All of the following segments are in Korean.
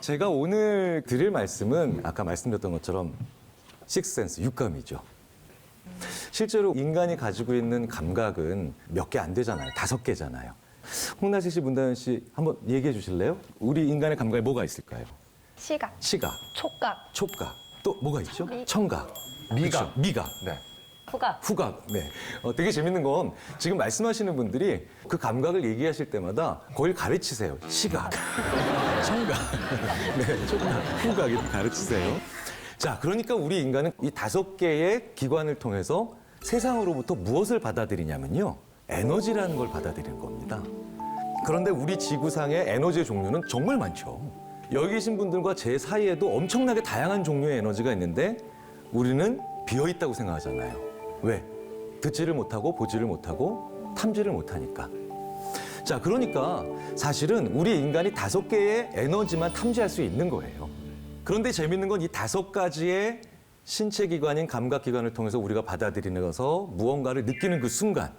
제가 오늘 드릴 말씀은 아까 말씀드렸던 것처럼 식스센스, 육감이죠. 실제로 인간이 가지고 있는 감각은 몇 개 안 되잖아요. 5개잖아요. 홍나시 씨, 문다현 씨 한번 얘기해 주실래요? 우리 인간의 감각에 뭐가 있을까요? 시각, 시각, 촉각, 촉각, 또 뭐가 있죠? 미- 청각, 미각. 그렇죠? 미각, 네. 후각. 후각. 네. 되게 재밌는 건 지금 말씀하시는 분들이 그 감각을 얘기하실 때마다 그걸 가르치세요. 시각, 청각, 네, 촉각, 후각 이렇게 가르치세요. 자, 그러니까 우리 인간은 이 5개의 기관을 통해서 세상으로부터 무엇을 받아들이냐면요. 에너지라는 걸 받아들이는 겁니다. 그런데 우리 지구상의 에너지의 종류는 정말 많죠. 여기 계신 분들과 제 사이에도 엄청나게 다양한 종류의 에너지가 있는데 우리는 비어 있다고 생각하잖아요. 왜? 듣지를 못하고 보지를 못하고 탐지를 못하니까. 자, 그러니까 사실은 우리 인간이 5개의 에너지만 탐지할 수 있는 거예요. 그런데 재밌는 건 이 5가지의 신체 기관인 감각 기관을 통해서 우리가 받아들이면서 무언가를 느끼는 그 순간,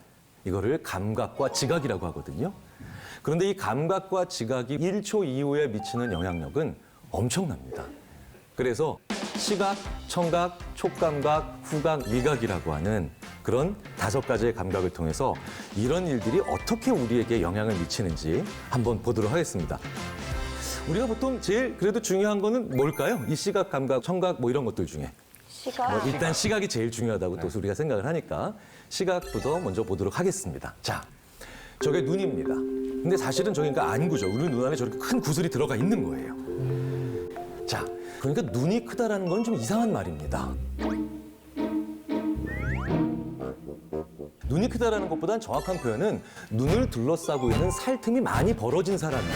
이거를 감각과 지각이라고 하거든요. 그런데 이 감각과 지각이 1초 이후에 미치는 영향력은 엄청납니다. 그래서 시각, 청각, 촉감각, 후각, 미각이라고 하는 그런 5가지의 감각을 통해서 이런 일들이 어떻게 우리에게 영향을 미치는지 한번 보도록 하겠습니다. 우리가 보통 제일 그래도 중요한 거는 뭘까요? 이 시각, 감각, 청각 뭐 이런 것들 중에. 시각. 일단 시각이 제일 중요하다고 또 우리가 생각을 하니까 시각부터 먼저 보도록 하겠습니다. 자, 저게 눈입니다. 근데 사실은 저기가 안구죠. 우리 눈 안에 저렇게 큰 구슬이 들어가 있는 거예요. 자, 그러니까 눈이 크다라는 건 좀 이상한 말입니다. 눈이 크다라는 것보다는 정확한 표현은 눈을 둘러싸고 있는 살틈이 많이 벌어진 사람이죠.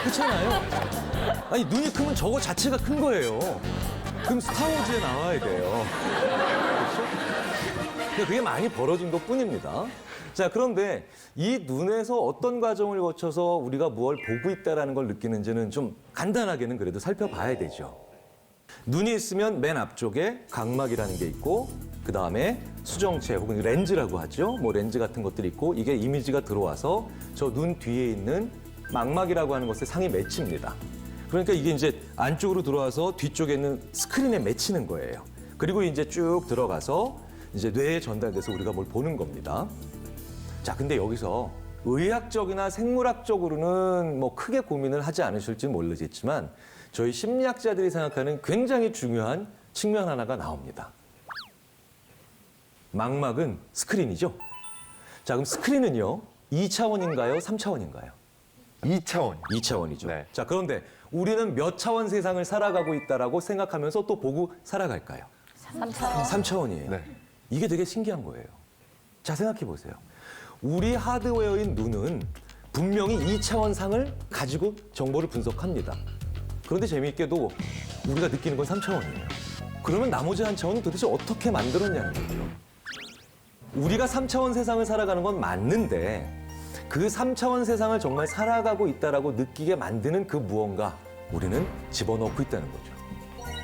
그렇잖아요. 아니, 눈이 크면 저거 자체가 큰 거예요. 그럼 스타워즈에 나와야 돼요. 그렇죠? 그게 많이 벌어진 것 뿐입니다. 자, 그런데 이 눈에서 어떤 과정을 거쳐서 우리가 무엇을 보고 있다는 걸 느끼는지는 좀 간단하게는 그래도 살펴봐야 되죠. 눈이 있으면 맨 앞쪽에 각막이라는 게 있고 그 다음에 수정체 혹은 렌즈라고 하죠. 뭐 렌즈 같은 것들이 있고 이게 이미지가 들어와서 저 눈 뒤에 있는 망막이라고 하는 것에 상이 맺힙니다. 그러니까 이게 이제 안쪽으로 들어와서 뒤쪽에 있는 스크린에 맺히는 거예요. 그리고 이제 쭉 들어가서 이제 뇌에 전달돼서 우리가 뭘 보는 겁니다. 자, 근데 여기서 의학적이나 생물학적으로는 뭐 크게 고민을 하지 않으실지 모르겠지만 저희 심리학자들이 생각하는 굉장히 중요한 측면 하나가 나옵니다. 망막은 스크린이죠. 자, 그럼 스크린은요, 2차원인가요? 3차원인가요? 2차원. 2차원이죠. 네. 자, 그런데 우리는 몇 차원 세상을 살아가고 있다라고 생각하면서 또 보고 살아갈까요? 3차원. 3차원이에요. 네. 이게 되게 신기한 거예요. 자, 생각해 보세요. 우리 하드웨어인 눈은 분명히 2차원 상을 가지고 정보를 분석합니다. 그런데 재미있게도 우리가 느끼는 건 3차원이에요. 그러면 나머지 한 차원은 도대체 어떻게 만들었냐는 거죠. 우리가 3차원 세상을 살아가는 건 맞는데 그 3차원 세상을 정말 살아가고 있다라고 느끼게 만드는 그 무언가 우리는 집어넣고 있다는 거죠.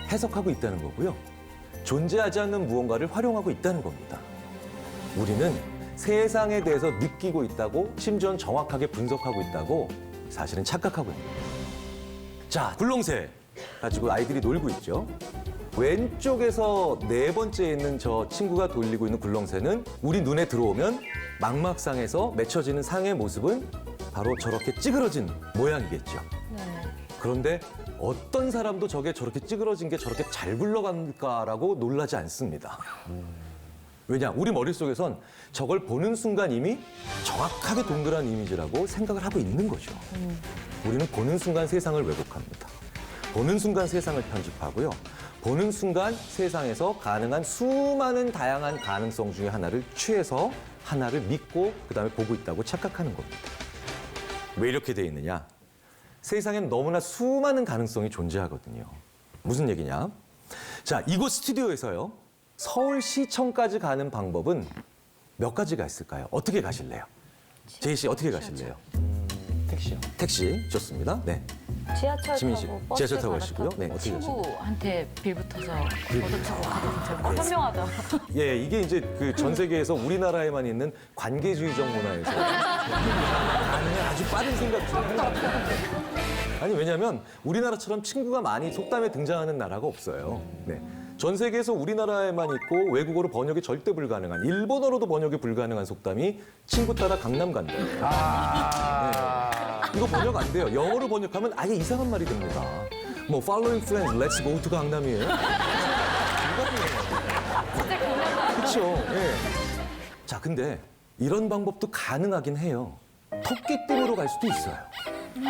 해석하고 있다는 거고요. 존재하지 않는 무언가를 활용하고 있다는 겁니다. 우리는 세상에 대해서 느끼고 있다고 심지어는 정확하게 분석하고 있다고 사실은 착각하고 있는 거예요. 자, 굴렁쇠 가지고 아이들이 놀고 있죠. 왼쪽에서 4번째에 있는 저 친구가 돌리고 있는 굴렁쇠는 우리 눈에 들어오면 망막상에서 맺혀지는 상의 모습은 바로 저렇게 찌그러진 모양이겠죠. 그런데 어떤 사람도 저게 저렇게 찌그러진 게 저렇게 잘 굴러간다라고 놀라지 않습니다. 왜냐? 우리 머릿속에선 저걸 보는 순간 이미 정확하게 동그란 이미지라고 생각을 하고 있는 거죠. 우리는 보는 순간 세상을 왜곡합니다. 보는 순간 세상을 편집하고요. 보는 순간 세상에서 가능한 수많은 다양한 가능성 중에 하나를 취해서 하나를 믿고 그다음에 보고 있다고 착각하는 겁니다. 왜 이렇게 돼 있느냐? 세상엔 너무나 수많은 가능성이 존재하거든요. 무슨 얘기냐? 자, 이곳 스튜디오에서요. 서울시청까지 가는 방법은 몇 가지가 있을까요? 어떻게 가실래요? 제이 씨 어떻게 가실래요? 택시요. 택시 좋습니다. 네. 지하철 지민 씨, 타고 버스 지하철 타고 갈아타고. 가시고요. 네, 어떻게 가실래요? 친구한테 빌 붙어서 얻어 타고 가거든요. 현명하다. 예, 이게 이제 그 전 세계에서 우리나라에만 있는 관계주의적 문화에서 가능한 아주 빠른 생각 중에 하나입니다. 아니 왜냐하면 우리나라처럼 친구가 많이 속담에 등장하는 나라가 없어요. 네. 전 세계에서 우리나라에만 있고 외국어로 번역이 절대 불가능한 일본어로도 번역이 불가능한 속담이 친구 따라 강남 간다. 이거 번역 안 돼요. 영어로 번역하면 아예 이상한 말이 됩니다. 뭐 following friends, let's go to 강남이에요. 그렇죠. 예. 자, 근데 이런 방법도 가능하긴 해요. 토끼띠으로 갈 수도 있어요.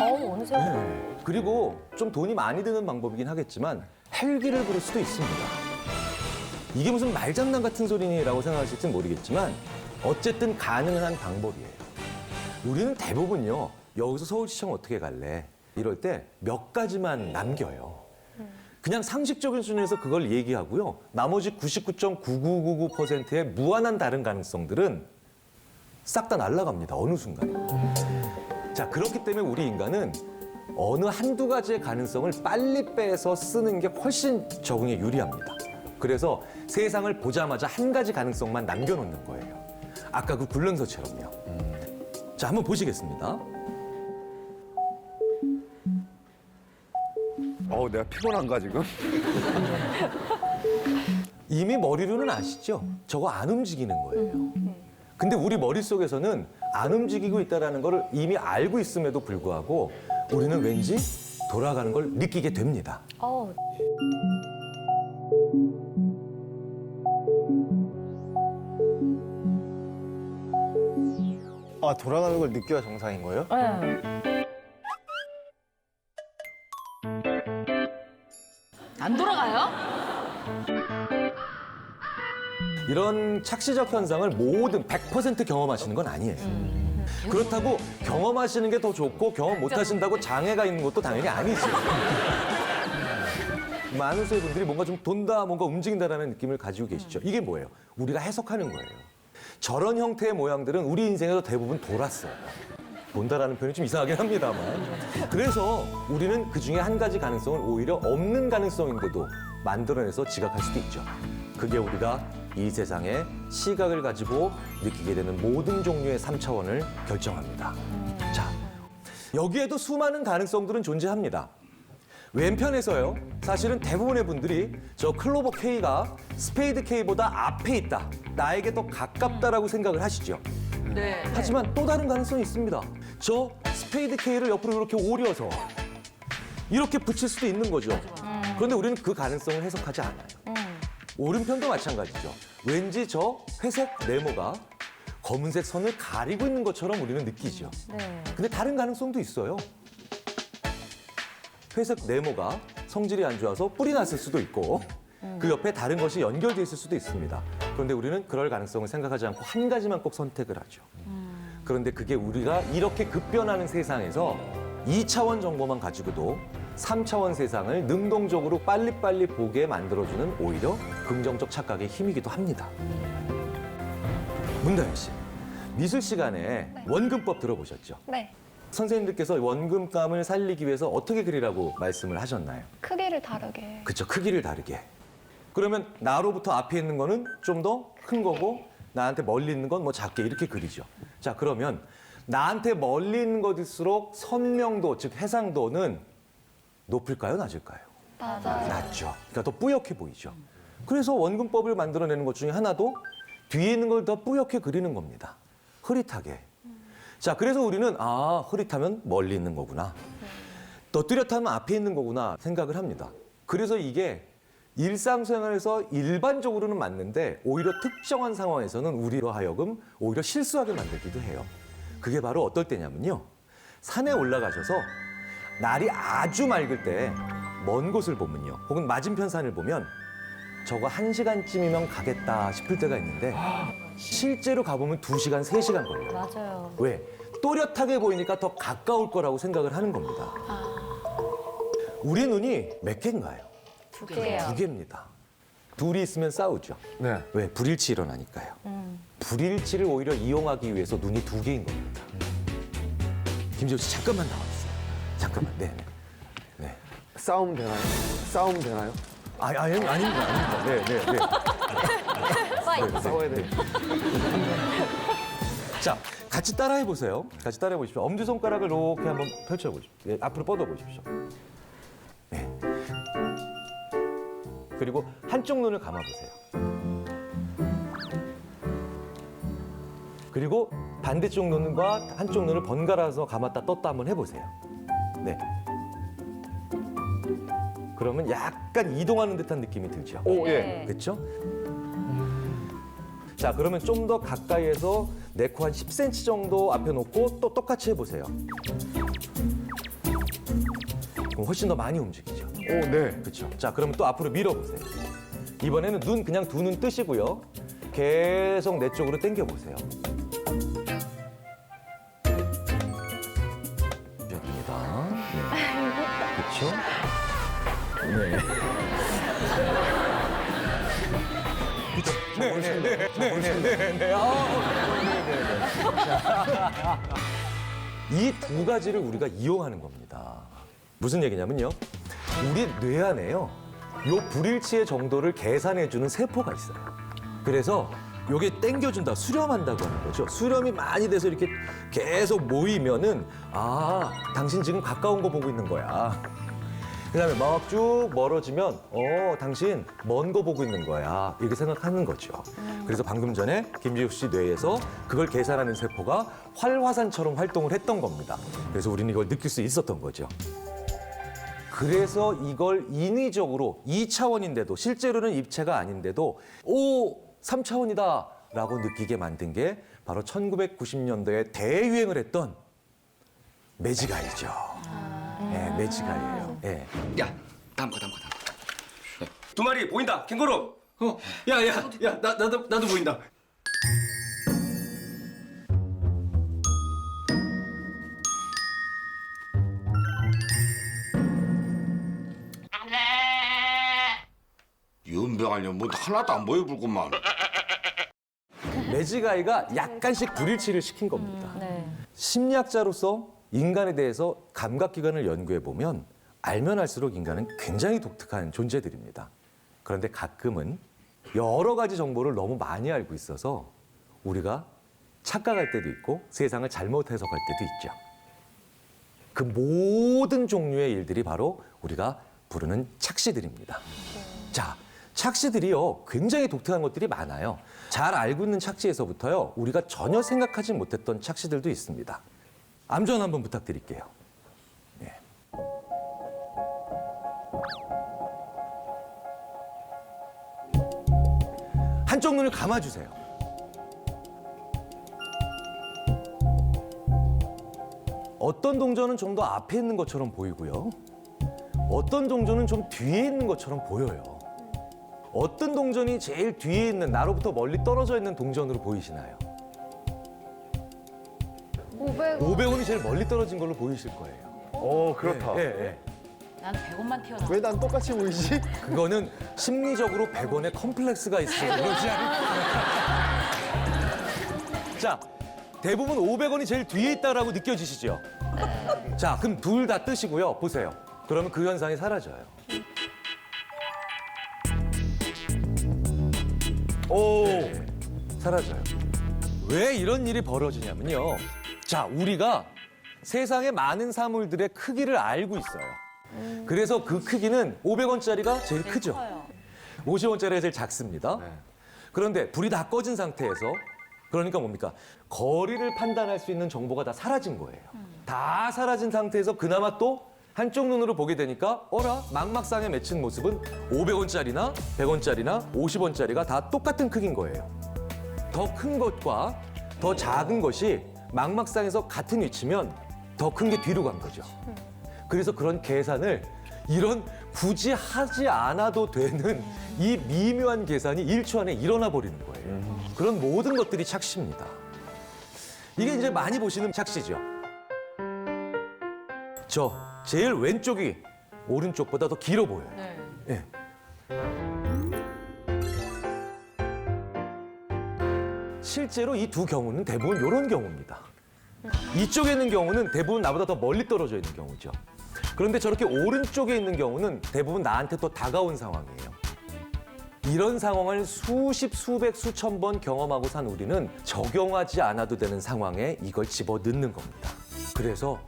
어느 세월. 네. 그리고 좀 돈이 많이 드는 방법이긴 하겠지만 헬기를 부를 수도 있습니다. 이게 무슨 말장난 같은 소리라고 생각하실진 모르겠지만 어쨌든 가능한 방법이에요. 우리는 대부분요. 여기서 서울시청 어떻게 갈래? 이럴 때 몇 가지만 남겨요. 그냥 상식적인 수준에서 그걸 얘기하고요. 나머지 99.9999%의 무한한 다른 가능성들은 싹 다 날아갑니다. 어느 순간에. 자, 그렇기 때문에 우리 인간은 어느 한두 가지의 가능성을 빨리 빼서 쓰는 게 훨씬 적응에 유리합니다. 그래서 세상을 보자마자 한 가지 가능성만 남겨놓는 거예요. 아까 그 굴릉서처럼요. 자, 한번 보시겠습니다. 내가 피곤한가 지금? 이미 머리로는 아시죠? 저거 안 움직이는 거예요. 근데 우리 머릿속에서는 안 움직이고 있다는 걸 이미 알고 있음에도 불구하고 우리는 왠지 돌아가는 걸 느끼게 됩니다. 돌아가는 걸 느껴야 정상인 거예요? 네. 안 돌아가요? 이런 착시적 현상을 모든 100% 경험하시는 건 아니에요. 그렇다고 경험하시는 게 더 좋고 경험 못 하신다고 장애가 있는 것도 당연히 아니죠. 많은 수의 분들이 뭔가 좀 돈다, 뭔가 움직인다라는 느낌을 가지고 계시죠. 이게 뭐예요? 우리가 해석하는 거예요. 저런 형태의 모양들은 우리 인생에서 대부분 돌았어요. 돈다라는 표현이 좀 이상하긴 합니다만. 그래서 우리는 그 중에 한 가지 가능성을 오히려 없는 가능성인데도 만들어내서 지각할 수도 있죠. 그게 우리가 이 세상의 시각을 가지고 느끼게 되는 모든 종류의 3차원을 결정합니다. 자, 여기에도 수많은 가능성들은 존재합니다. 왼편에서요, 사실은 대부분의 분들이 저 클로버 K가 스페이드 K보다 앞에 있다, 나에게 더 가깝다라고 생각을 하시죠. 네. 하지만 또 다른 가능성이 있습니다. 저 스페이드 K를 옆으로 이렇게 오려서 이렇게 붙일 수도 있는 거죠. 그런데 우리는 그 가능성을 해석하지 않아요. 오른편도 마찬가지죠. 왠지 저 회색 네모가 검은색 선을 가리고 있는 것처럼 우리는 느끼죠. 네. 근데 다른 가능성도 있어요. 회색 네모가 성질이 안 좋아서 뿔이 났을 수도 있고 그 옆에 다른 것이 연결돼 있을 수도 있습니다. 그런데 우리는 그럴 가능성을 생각하지 않고 한 가지만 꼭 선택을 하죠. 그런데 그게 우리가 이렇게 급변하는 세상에서 2차원 정보만 가지고도 3차원 세상을 능동적으로 빨리빨리 보게 만들어주는 오히려 긍정적 착각의 힘이기도 합니다. 문다현 씨, 미술 시간에 원근법 들어보셨죠? 네. 선생님들께서 원근감을 살리기 위해서 어떻게 그리라고 말씀을 하셨나요? 크기를 다르게. 그쵸, 크기를 다르게. 그러면 나로부터 앞에 있는 거는 좀 더 큰 거고 나한테 멀리 있는 건 뭐 작게 이렇게 그리죠. 자, 그러면 나한테 멀리 있는 것일수록 선명도, 즉 해상도는 높을까요, 낮을까요? 맞아요. 낮죠. 그러니까 더 뿌옇게 보이죠. 그래서 원근법을 만들어내는 것 중에 하나도 뒤에 있는 걸 더 뿌옇게 그리는 겁니다. 흐릿하게. 자, 그래서 우리는 흐릿하면 멀리 있는 거구나. 또 뚜렷하면 앞에 있는 거구나 생각을 합니다. 그래서 이게 일상생활에서 일반적으로는 맞는데 오히려 특정한 상황에서는 우리로 하여금 오히려 실수하게 만들기도 해요. 그게 바로 어떨 때냐면요. 산에 올라가셔서 날이 아주 맑을 때 먼 곳을 보면요. 혹은 맞은편 산을 보면 저거 1시간쯤이면 가겠다 싶을 때가 있는데 실제로 가보면 2시간, 3시간 걸려요. 맞아요. 왜? 또렷하게 보이니까 더 가까울 거라고 생각을 하는 겁니다. 우리 눈이 몇 개인가요? 두 개요. 2개입니다. 둘이 있으면 싸우죠. 네. 왜? 불일치 일어나니까요. 불일치를 오히려 이용하기 위해서 눈이 2개인 겁니다. 김지호 씨 잠깐만 나와주세요. 잠깐만. 네. 네. 싸움 되나요? 싸움 되나요? 아닙니다. 네. 파이트. 싸워야 돼. 자, 같이 따라해 보세요. 같이 따라해 보십시오. 엄지손가락을 이렇게 한번 펼쳐 보십시오. 예, 앞으로 뻗어 보십시오. 네. 그리고 한쪽 눈을 감아 보세요. 그리고 반대쪽 눈과 한쪽 눈을 번갈아서 감았다 떴다 한번 해보세요. 네. 그러면 약간 이동하는 듯한 느낌이 들죠. 오, 예. 네. 그렇죠? 자, 그러면 좀 더 가까이에서 내 코 한 10cm 정도 앞에 놓고 또 똑같이 해보세요. 그럼 훨씬 더 많이 움직이죠. 오, 네. 그렇죠. 자, 그러면 또 앞으로 밀어보세요. 이번에는 눈 그냥 두 눈 뜨시고요. 계속 내 쪽으로 당겨보세요. 됩니다. 네. 그렇죠? 네. 그렇죠. 이 두 가지를 우리가 이용하는 겁니다. 무슨 얘기냐면요. 우리 뇌 안에요. 요 불일치의 정도를 계산해주는 세포가 있어요. 그래서 요게 땡겨준다, 수렴한다고 하는 거죠. 수렴이 많이 돼서 이렇게 계속 모이면은 아, 당신 지금 가까운 거 보고 있는 거야. 그다음에 막 쭉 멀어지면 당신 먼 거 보고 있는 거야. 이렇게 생각하는 거죠. 그래서 방금 전에 김지욱 씨 뇌에서 그걸 계산하는 세포가 활화산처럼 활동을 했던 겁니다. 그래서 우리는 이걸 느낄 수 있었던 거죠. 그래서 이걸 인위적으로 2차원인데도 실제로는 입체가 아닌데도 3차원이다 라고 느끼게 만든 게 바로 1990년대에 대유행을 했던 매직아이죠. 네, 매직아이예요. 네. 야, 다음 거. 두 마리 보인다, 캥거루. 야, 나도 보인다. 연병하냐 뭐 하나도 안 보여불구만. 매직아이가 약간씩 불일치를 시킨 겁니다. 네. 심리학자로서 인간에 대해서 감각기관을 연구해 보면 알면 알수록 인간은 굉장히 독특한 존재들입니다. 그런데 가끔은 여러 가지 정보를 너무 많이 알고 있어서 우리가 착각할 때도 있고 세상을 잘못 해석할 때도 있죠. 그 모든 종류의 일들이 바로 우리가 부르는 착시들입니다. 자, 착시들이요, 굉장히 독특한 것들이 많아요. 잘 알고 있는 착시에서부터요, 우리가 전혀 생각하지 못했던 착시들도 있습니다. 암전 한번 부탁드릴게요. 예. 한쪽 눈을 감아주세요. 어떤 동전은 좀 더 앞에 있는 것처럼 보이고요. 어떤 동전은 좀 뒤에 있는 것처럼 보여요. 어떤 동전이 제일 뒤에 있는, 나로부터 멀리 떨어져 있는 동전으로 보이시나요? 500원. 500원이 제일 멀리 떨어진 걸로 보이실 거예요. 오, 그렇다. 예, 예. 난 100원만 태어나. 왜 난 똑같이 보이지? 그거는 심리적으로 100원의 컴플렉스가 있어서 그러지 않을까. 자, 대부분 500원이 제일 뒤에 있다라고 느껴지시죠? 자, 그럼 둘 다 뜨시고요. 보세요. 그러면 그 현상이 사라져요. 오, 사라져요. 왜 이런 일이 벌어지냐면요. 자, 우리가 세상의 많은 사물들의 크기를 알고 있어요. 그래서 그 크기는 500원짜리가 제일 크죠. 커요. 50원짜리가 제일 작습니다. 그런데 불이 다 꺼진 상태에서 그러니까 뭡니까? 거리를 판단할 수 있는 정보가 다 사라진 거예요. 다 사라진 상태에서 그나마 또 한쪽 눈으로 보게 되니까 어라? 망막상에 맺힌 모습은 500원짜리나 100원짜리나 50원짜리가 다 똑같은 크기인 거예요. 더 큰 것과 더 작은 것이 망막상에서 같은 위치면 더 큰 게 뒤로 간 거죠. 그래서 그런 계산을 이런 굳이 하지 않아도 되는 이 미묘한 계산이 1초 안에 일어나 버리는 거예요. 그런 모든 것들이 착시입니다. 이게 이제 많이 보시는 착시죠. 저 제일 왼쪽이 오른쪽보다 더 길어 보여요. 네. 예. 실제로 이 두 경우는 대부분 이런 경우입니다. 이쪽에 있는 경우는 대부분 나보다 더 멀리 떨어져 있는 경우죠. 그런데 저렇게 오른쪽에 있는 경우는 대부분 나한테 더 다가온 상황이에요. 이런 상황을 수십, 수백, 수천 번 경험하고 산 우리는 적용하지 않아도 되는 상황에 이걸 집어넣는 겁니다. 그래서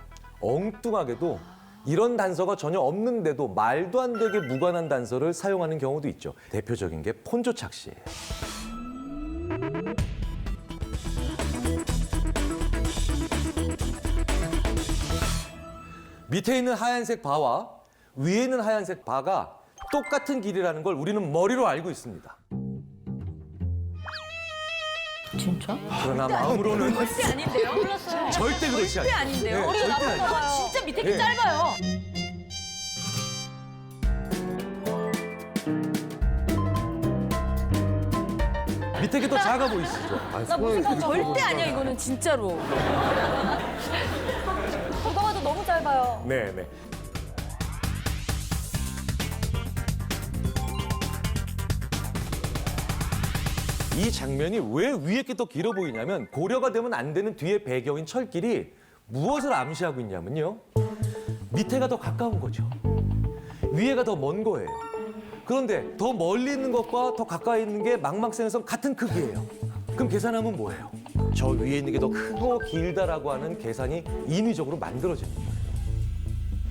엉뚱하게도 이런 단서가 전혀 없는데도 말도 안 되게 무관한 단서를 사용하는 경우도 있죠. 대표적인 게 폰조 착시예요. 밑에 있는 하얀색 바와 위에 있는 하얀색 바가 똑같은 길이라는 걸 우리는 머리로 알고 있습니다. 진짜? 그러나 마음으로는 절대 아닌데요? 몰랐어요. 절대 그렇지 않아요. 절대 아닌데요? 네, 머리가 절대 나쁜 거 아니에요. 진짜 밑에 게 네. 짧아요. 밑에 게 더 작아 보이시죠? 나 무슨 거 절대 아니야 이거는 진짜로. 누가 봐도 너무 짧아요. 네, 네. 이 장면이 왜 위에 게 더 길어 보이냐면 고려가 되면 안 되는 뒤의 배경인 철길이 무엇을 암시하고 있냐면요. 밑에가 더 가까운 거죠. 위에가 더 먼 거예요. 그런데 더 멀리 있는 것과 더 가까이 있는 게 망망생에서 같은 크기예요. 그럼 계산하면 뭐예요? 저 위에 있는 게 더 크고 길다라고 하는 계산이 인위적으로 만들어지는 거예요.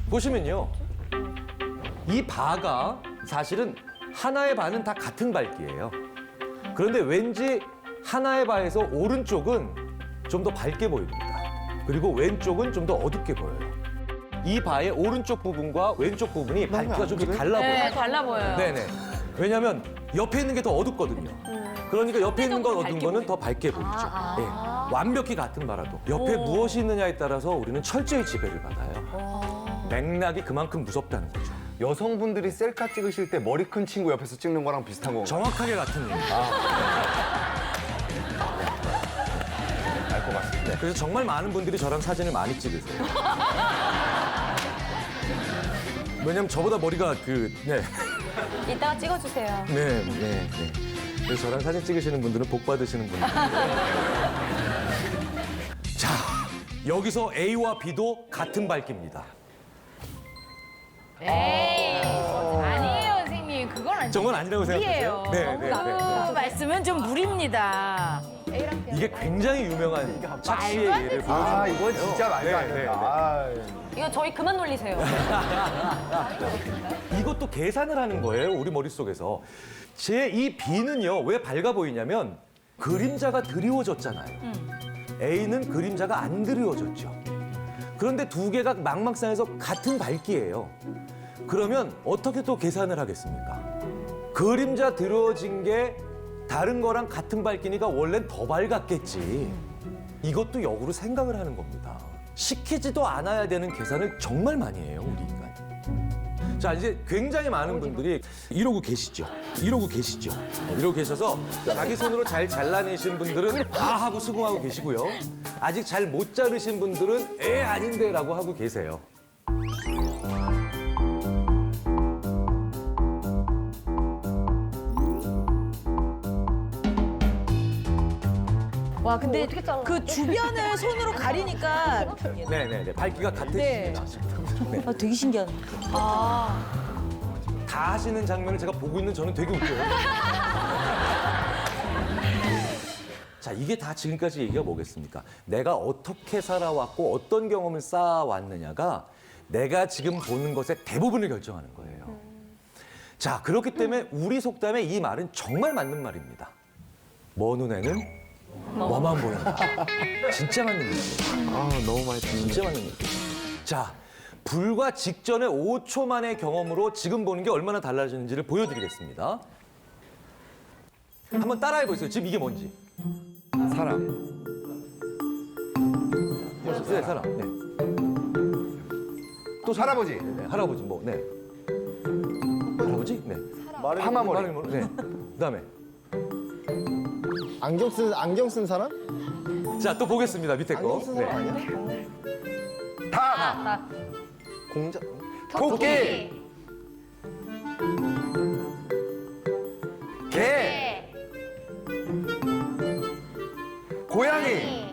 보시면요. 이 바가 사실은 하나의 바는 다 같은 밝기예요. 그런데 왠지 하나의 바에서 오른쪽은 좀 더 밝게 보입니다. 그리고 왼쪽은 좀 더 어둡게 보여요. 이 바의 오른쪽 부분과 왼쪽 부분이 밝기가 좀 달라 보여요. 네, 달라 보여요. 네네. 왜냐하면 옆에 있는 게 더 어둡거든요. 그러니까 옆에 있는 건 어두운 거는 더 밝게 보이죠. 네. 완벽히 같은 바라도 옆에 무엇이 있느냐에 따라서 우리는 철저히 지배를 받아요. 맥락이 그만큼 무섭다는 거죠. 여성분들이 셀카 찍으실 때 머리 큰 친구 옆에서 찍는 거랑 비슷한 건가요? 정확하게 같은 얘기입니다. 알 것 같습니다. 그래서 정말 많은 분들이 저랑 사진을 많이 찍으세요. 왜냐면 저보다 머리가 이따가 찍어주세요. 네. 그래서 저랑 사진 찍으시는 분들은 복 받으시는 분들. 자, 여기서 A와 B도 같은 밝기입니다. 에이, 아니에요, 선생님. 그건 아니에요. 저건 아니라고 생각하세요? 무리예요. 네. 그 말씀은 좀 무리입니다. 이게 굉장히 유명한 착시의 말도 안 예를 되지. 아, 보여주는 이건 진짜 말도 안 된다. 아, 이거 저희 그만 놀리세요. 이것도 계산을 하는 거예요, 우리 머릿속에서. 제 이 B는요, 왜 밝아 보이냐면 그림자가 드리워졌잖아요. A는 그림자가 안 드리워졌죠. 그런데 두 개가 망망상에서 같은 밝기예요. 그러면 어떻게 또 계산을 하겠습니까? 그림자 드러워진 게 다른 거랑 같은 밝기니까 원래는 더 밝았겠지. 이것도 역으로 생각을 하는 겁니다. 시키지도 않아야 되는 계산을 정말 많이 해요, 우리 인간. 자, 이제 굉장히 많은 분들이 이러고 계시죠. 이러고 계셔서 자기 손으로 잘 잘라내신 분들은 아 하고 수긍하고 계시고요. 아직 잘 못 자르신 분들은 아닌데라고 하고 계세요. 와, 근데 어떻게 잘라? 그 주변을 손으로 가리니까 네네네. 밝기가 네. 같으시죠. 되게 신기하네. 다 하시는 장면을 제가 보고 있는 저는 되게 웃겨요. 자, 이게 다 지금까지 얘기가 뭐겠습니까? 내가 어떻게 살아왔고 어떤 경험을 쌓아왔느냐가 내가 지금 보는 것의 대부분을 결정하는 거예요. 자, 그렇기 때문에 우리 속담에 이 말은 정말 맞는 말입니다. 먼 눈에는 뭐만 보인다. 진짜 맞는 얘기예요. 아, 너무 많이 듣는. 진짜 맞는 얘기예요. 자, 불과 직전의 5초 만의 경험으로 지금 보는 게 얼마나 달라지는지를 보여드리겠습니다. 한번 따라해보세요. 지금 이게 뭔지. 사람. 네, 사람. 네. 또 할아버지. 네, 할아버지 뭐, 네. 할아버지? 네. 파마머리. 네. 그다음에 안경 쓴 사람? 자, 또 보겠습니다. 밑에 거. 안경 쓴 사람 아니야? 닭. 공자. 토끼. 개. 고양이.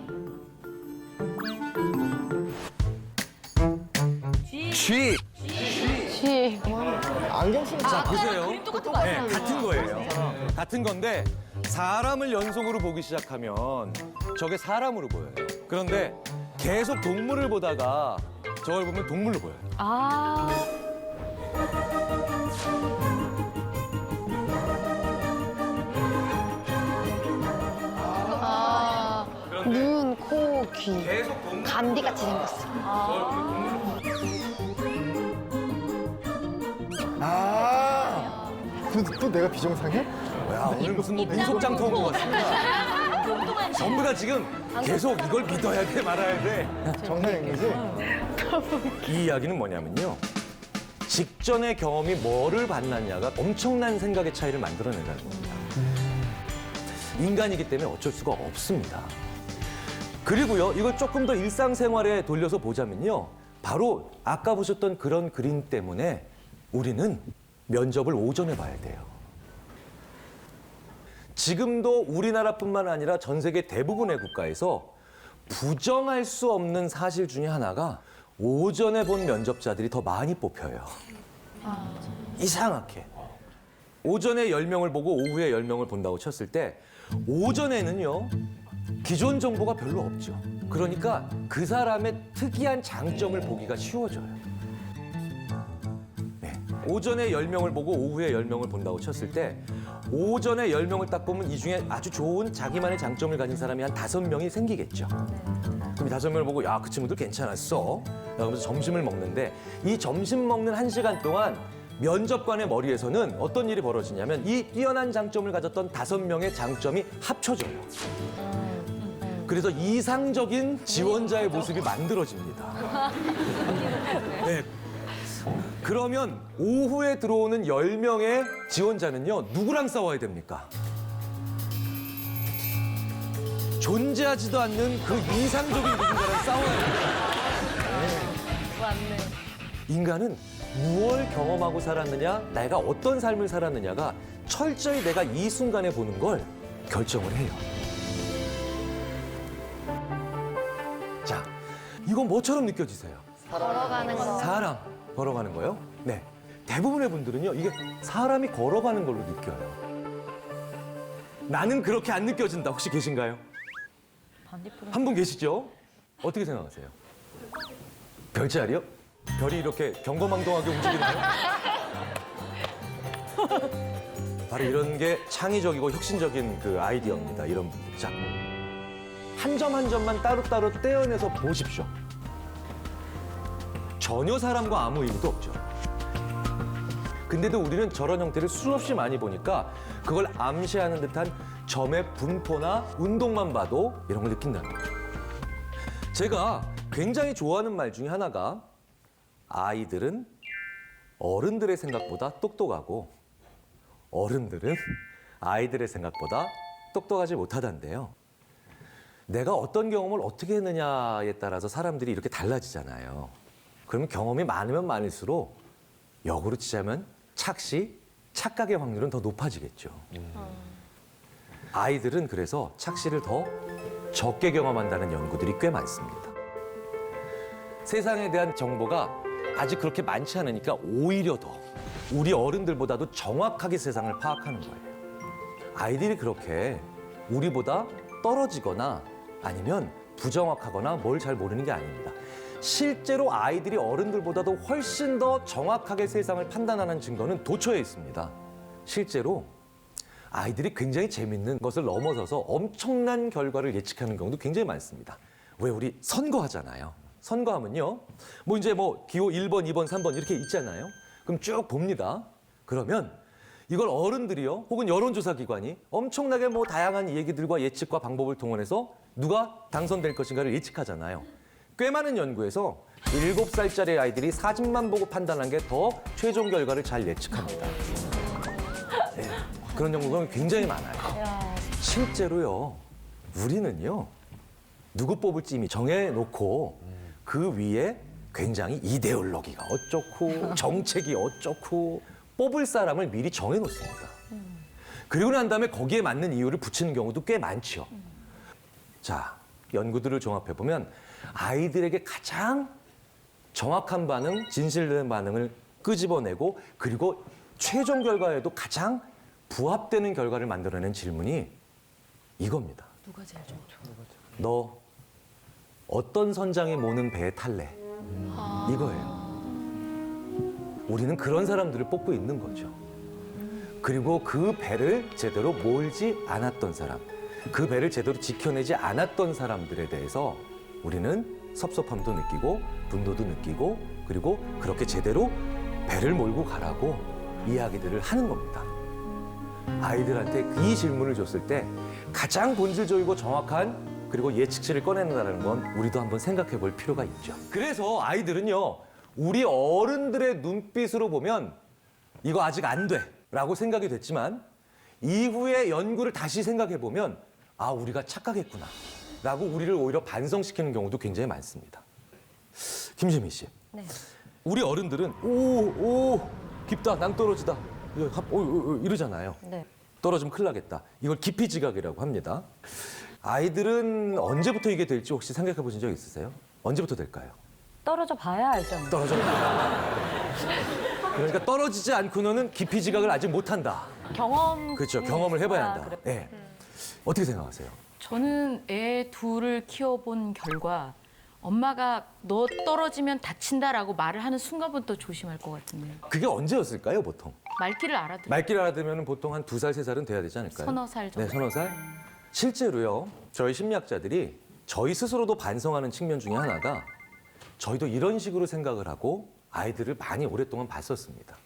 쥐. 혹시 안경 쓰는 자, 보세요. 그림 똑같은 거 아니야? 네, 같은 거예요. 같은 건데 사람을 연속으로 보기 시작하면 저게 사람으로 보여요. 그런데 계속 동물을 보다가 저걸 보면 동물로 보여요. 아. 눈, 코, 귀 감기같이 생겼어. 아. 또 내가 비정상이야? 야, 오늘 무슨 뭐 민속장터 온 것 같습니다. 전부 다 지금 계속 이걸 믿어야 돼 말아야 돼. 정상인 거지? 이 이야기는 뭐냐면요. 직전의 경험이 뭐를 받느냐가 엄청난 생각의 차이를 만들어낸다는 겁니다. 인간이기 때문에 어쩔 수가 없습니다. 그리고요, 이걸 조금 더 일상생활에 돌려서 보자면요. 바로 아까 보셨던 그런 그림 때문에 우리는 면접을 오전에 봐야 돼요. 지금도 우리나라뿐만 아니라 전 세계 대부분의 국가에서 부정할 수 없는 사실 중에 하나가 오전에 본 면접자들이 더 많이 뽑혀요. 이상하게. 오전에 10명을 보고 오후에 10명을 본다고 쳤을 때 오전에는요. 기존 정보가 별로 없죠. 그러니까 그 사람의 특이한 장점을 보기가 쉬워져요. 네. 오전에 10명을 보고 오후에 10명을 본다고 쳤을 때 오전에 10명을 딱 보면 이 중에 아주 좋은 자기만의 장점을 가진 사람이 한 5명이 생기겠죠. 그럼 이 5명을 보고 야, 그 친구들 괜찮았어. 그러면서 점심을 먹는데 이 점심 먹는 1시간 동안 면접관의 머리에서는 어떤 일이 벌어지냐면 이 뛰어난 장점을 가졌던 5명의 장점이 합쳐져요. 그래서 이상적인 지원자의 모습이 만들어집니다. 네. 그러면 오후에 들어오는 10명의 지원자는요, 누구랑 싸워야 됩니까? 존재하지도 않는 그 이상적인 누군가랑 싸워야 됩니다. 맞네. 인간은 무엇을 경험하고 살았느냐, 내가 어떤 삶을 살았느냐가 철저히 내가 이 순간에 보는 걸 결정을 해요. 자, 이건 뭐처럼 느껴지세요? 걸어가는 거. 사람 걸어가는 거요? 네. 대부분의 분들은요, 이게 사람이 걸어가는 걸로 느껴요. 나는 그렇게 안 느껴진다. 혹시 계신가요? 한 분 계시죠? 어떻게 생각하세요? 별자리요? 별이 이렇게 경거망동하게 움직이나요? 바로 이런 게 창의적이고 혁신적인 그 아이디어입니다. 이런 분들. 자, 한 점 한 점만 따로따로 떼어내서 보십시오. 전혀 사람과 아무 의미도 없죠. 근데도 우리는 저런 형태를 수없이 많이 보니까 그걸 암시하는 듯한 점의 분포나 운동만 봐도 이런 걸 느낀다는 거죠. 제가 굉장히 좋아하는 말 중에 하나가 아이들은 어른들의 생각보다 똑똑하고 어른들은 아이들의 생각보다 똑똑하지 못하다는데요. 내가 어떤 경험을 어떻게 했느냐에 따라서 사람들이 이렇게 달라지잖아요. 그러면 경험이 많으면 많을수록 역으로 치자면 착각의 확률은 더 높아지겠죠. 아이들은 그래서 착시를 더 적게 경험한다는 연구들이 꽤 많습니다. 세상에 대한 정보가 아직 그렇게 많지 않으니까 오히려 더 우리 어른들보다도 정확하게 세상을 파악하는 거예요. 아이들이 그렇게 우리보다 떨어지거나 아니면 부정확하거나 뭘 잘 모르는 게 아닙니다. 실제로 아이들이 어른들보다도 훨씬 더 정확하게 세상을 판단하는 증거는 도처에 있습니다. 실제로 아이들이 굉장히 재밌는 것을 넘어서서 엄청난 결과를 예측하는 경우도 굉장히 많습니다. 왜 우리 선거하잖아요. 선거하면요. 기호 1번, 2번, 3번 이렇게 있잖아요. 그럼 쭉 봅니다. 그러면 이걸 어른들이요. 혹은 여론조사 기관이 엄청나게 다양한 얘기들과 예측과 방법을 동원해서 누가 당선될 것인가를 예측하잖아요. 꽤 많은 연구에서 7살짜리 아이들이 사진만 보고 판단한 게 더 최종 결과를 잘 예측합니다. 네, 그런 연구가 굉장히 많아요. 실제로요, 우리는요, 누구 뽑을지 이미 정해놓고 그 위에 굉장히 이데올로기가 어쩌고 정책이 어쩌고 뽑을 사람을 미리 정해놓습니다. 그리고 난 다음에 거기에 맞는 이유를 붙이는 경우도 꽤 많죠. 자, 연구들을 종합해보면 아이들에게 가장 정확한 반응, 진실된 반응을 끄집어내고 그리고 최종 결과에도 가장 부합되는 결과를 만들어낸 질문이 이겁니다. 누가 제일 좋죠? 너 어떤 선장이 모는 배에 탈래? 이거예요. 우리는 그런 사람들을 뽑고 있는 거죠. 그리고 그 배를 제대로 몰지 않았던 사람, 그 배를 제대로 지켜내지 않았던 사람들에 대해서 우리는 섭섭함도 느끼고 분노도 느끼고 그리고 그렇게 제대로 배를 몰고 가라고 이야기들을 하는 겁니다. 아이들한테 이 질문을 줬을 때 가장 본질적이고 정확한 그리고 예측치를 꺼내는다는 건 우리도 한번 생각해 볼 필요가 있죠. 그래서 아이들은요, 우리 어른들의 눈빛으로 보면 이거 아직 안 돼 라고 생각이 됐지만 이후에 연구를 다시 생각해 보면 아, 우리가 착각했구나 라고 우리를 오히려 반성시키는 경우도 굉장히 많습니다. 김재민 씨. 네. 우리 어른들은 오, 깊다, 낭떠러지다 이러잖아요. 네. 떨어지면 큰일 나겠다. 이걸 깊이 지각이라고 합니다. 아이들은 언제부터 이게 될지 혹시 생각해 보신 적 있으세요? 언제부터 될까요? 떨어져 봐야 알죠. 떨어져. 그러니까 떨어지지 않고는 깊이 지각을 아직 못한다. 경험. 그렇죠. 경험을 해봐야 한다. 그래. 네. 어떻게 생각하세요? 저는 애 둘을 키워본 결과 엄마가 너 떨어지면 다친다라고 말을 하는 순간부터 조심할 것 같은데요. 그게 언제였을까요, 보통? 말귀를 알아들어요. 말귀를 알아들으면 보통 한 2살, 3살은 돼야 되지 않을까요? 서너 살 정도. 네, 서너 살. 실제로요, 저희 심리학자들이 저희 스스로도 반성하는 측면 중에 하나가 저희도 이런 식으로 생각을 하고 아이들을 많이 오랫동안 봤었습니다.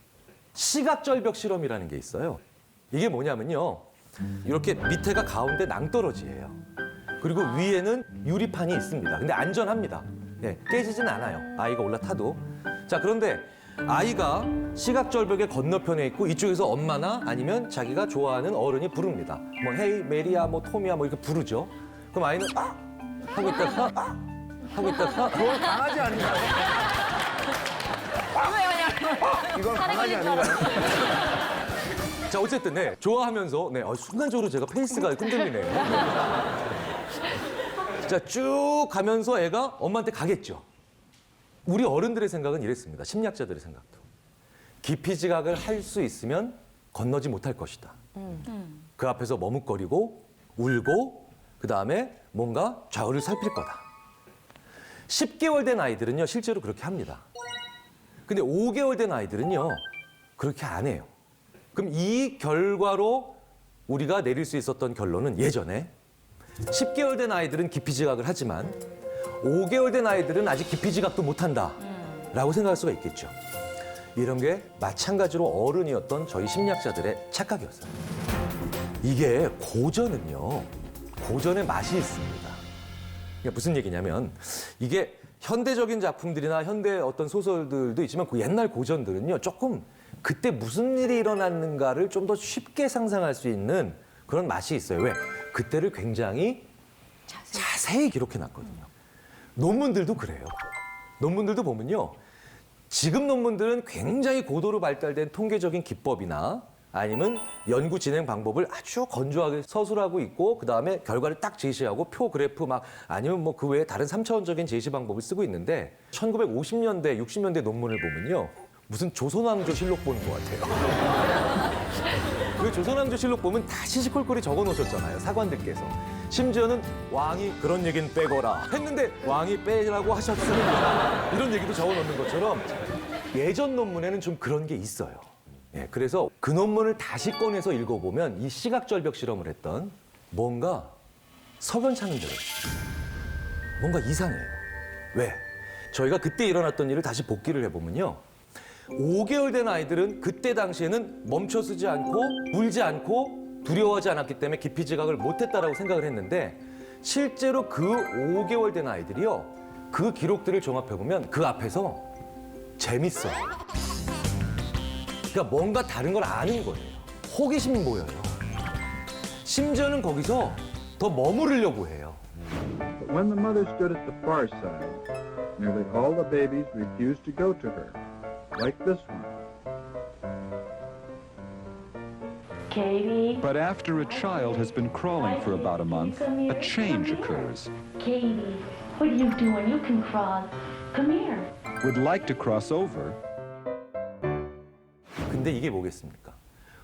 시각절벽 실험이라는 게 있어요. 이게 뭐냐면요, 이렇게 밑에가 가운데 낭떠러지예요. 그리고 위에는 유리판이 있습니다. 근데 안전합니다. 네, 깨지진 않아요. 아이가 올라타도. 자, 그런데 아이가 시각절벽의 건너편에 있고 이쪽에서 엄마나 아니면 자기가 좋아하는 어른이 부릅니다. 뭐 헤이, 메리야, 뭐 토미야, 뭐 이렇게 부르죠. 그럼 아이는 아! 하고 있다가 아! 하고 있다가 그건 강아지 아닌가요? 이건 강아지 아닌가요? 자, 어쨌든 네, 좋아하면서 네, 순간적으로 제가 페이스가 흔들리네요. 자, 쭉 가면서 애가 엄마한테 가겠죠. 우리 어른들의 생각은 이랬습니다. 심리학자들의 생각도. 깊이 지각을 할 수 있으면 건너지 못할 것이다. 그 앞에서 머뭇거리고 울고 그다음에 뭔가 좌우를 살필 거다. 10개월 된 아이들은요, 실제로 그렇게 합니다. 근데 5개월 된 아이들은요, 그렇게 안 해요. 그럼 이 결과로 우리가 내릴 수 있었던 결론은 예전에 10개월 된 아이들은 깊이 지각을 하지만 5개월 된 아이들은 아직 깊이 지각도 못한다 라고 생각할 수가 있겠죠. 이런 게 마찬가지로 어른이었던 저희 심리학자들의 착각이었어요. 이게 고전은요, 고전의 맛이 있습니다. 그러니까 무슨 얘기냐면 이게 현대적인 작품들이나 현대 어떤 소설들도 있지만 그 옛날 고전들은요, 조금 그때 무슨 일이 일어났는가를 좀 더 쉽게 상상할 수 있는 그런 맛이 있어요. 왜? 그때를 굉장히 자세히 기록해놨거든요. 논문들도 그래요. 논문들도 보면요, 지금 논문들은 굉장히 고도로 발달된 통계적인 기법이나 아니면 연구 진행 방법을 아주 건조하게 서술하고 있고 그다음에 결과를 딱 제시하고 표 그래프 막 아니면 뭐 그 외에 다른 3차원적인 제시 방법을 쓰고 있는데 1950년대, 60년대 논문을 보면요, 무슨 조선왕조 실록 보는 것 같아요. 그 조선왕조 실록 보면 다 시시콜콜이 적어 놓으셨잖아요, 사관들께서. 심지어는 왕이 그런 얘기는 빼거라 했는데 왕이 빼라고 하셨습니다. 이런 얘기도 적어 놓는 것처럼 예전 논문에는 좀 그런 게 있어요. 예, 그래서 그 논문을 다시 꺼내서 읽어보면 이 시각절벽 실험을 했던 뭔가 석연찮은 대로 뭔가 이상해요. 왜? 저희가 그때 일어났던 일을 다시 복기를 해보면요, 5개월 된 아이들은 그때 당시에는 멈춰서지 않고 울지 않고 두려워하지 않았기 때문에 깊이 지각을 못했다라고 생각을 했는데 실제로 그 5개월 된 아이들이요, 그 기록들을 종합해보면 그 앞에서 재밌어요. 그러니까 뭔가 다른 걸 아는 거예요. 호기심이 보여요. 심지어는 거기서 더 머무르려고 해요. But when the mother stood at the far side, nearly all the babies refused to go to her, like this one. Katie. But after a child has been crawling for about a month, a change occurs. Katie, what are you doing? You can crawl. Come here. Would like to cross over, 근데 이게 뭐겠습니까?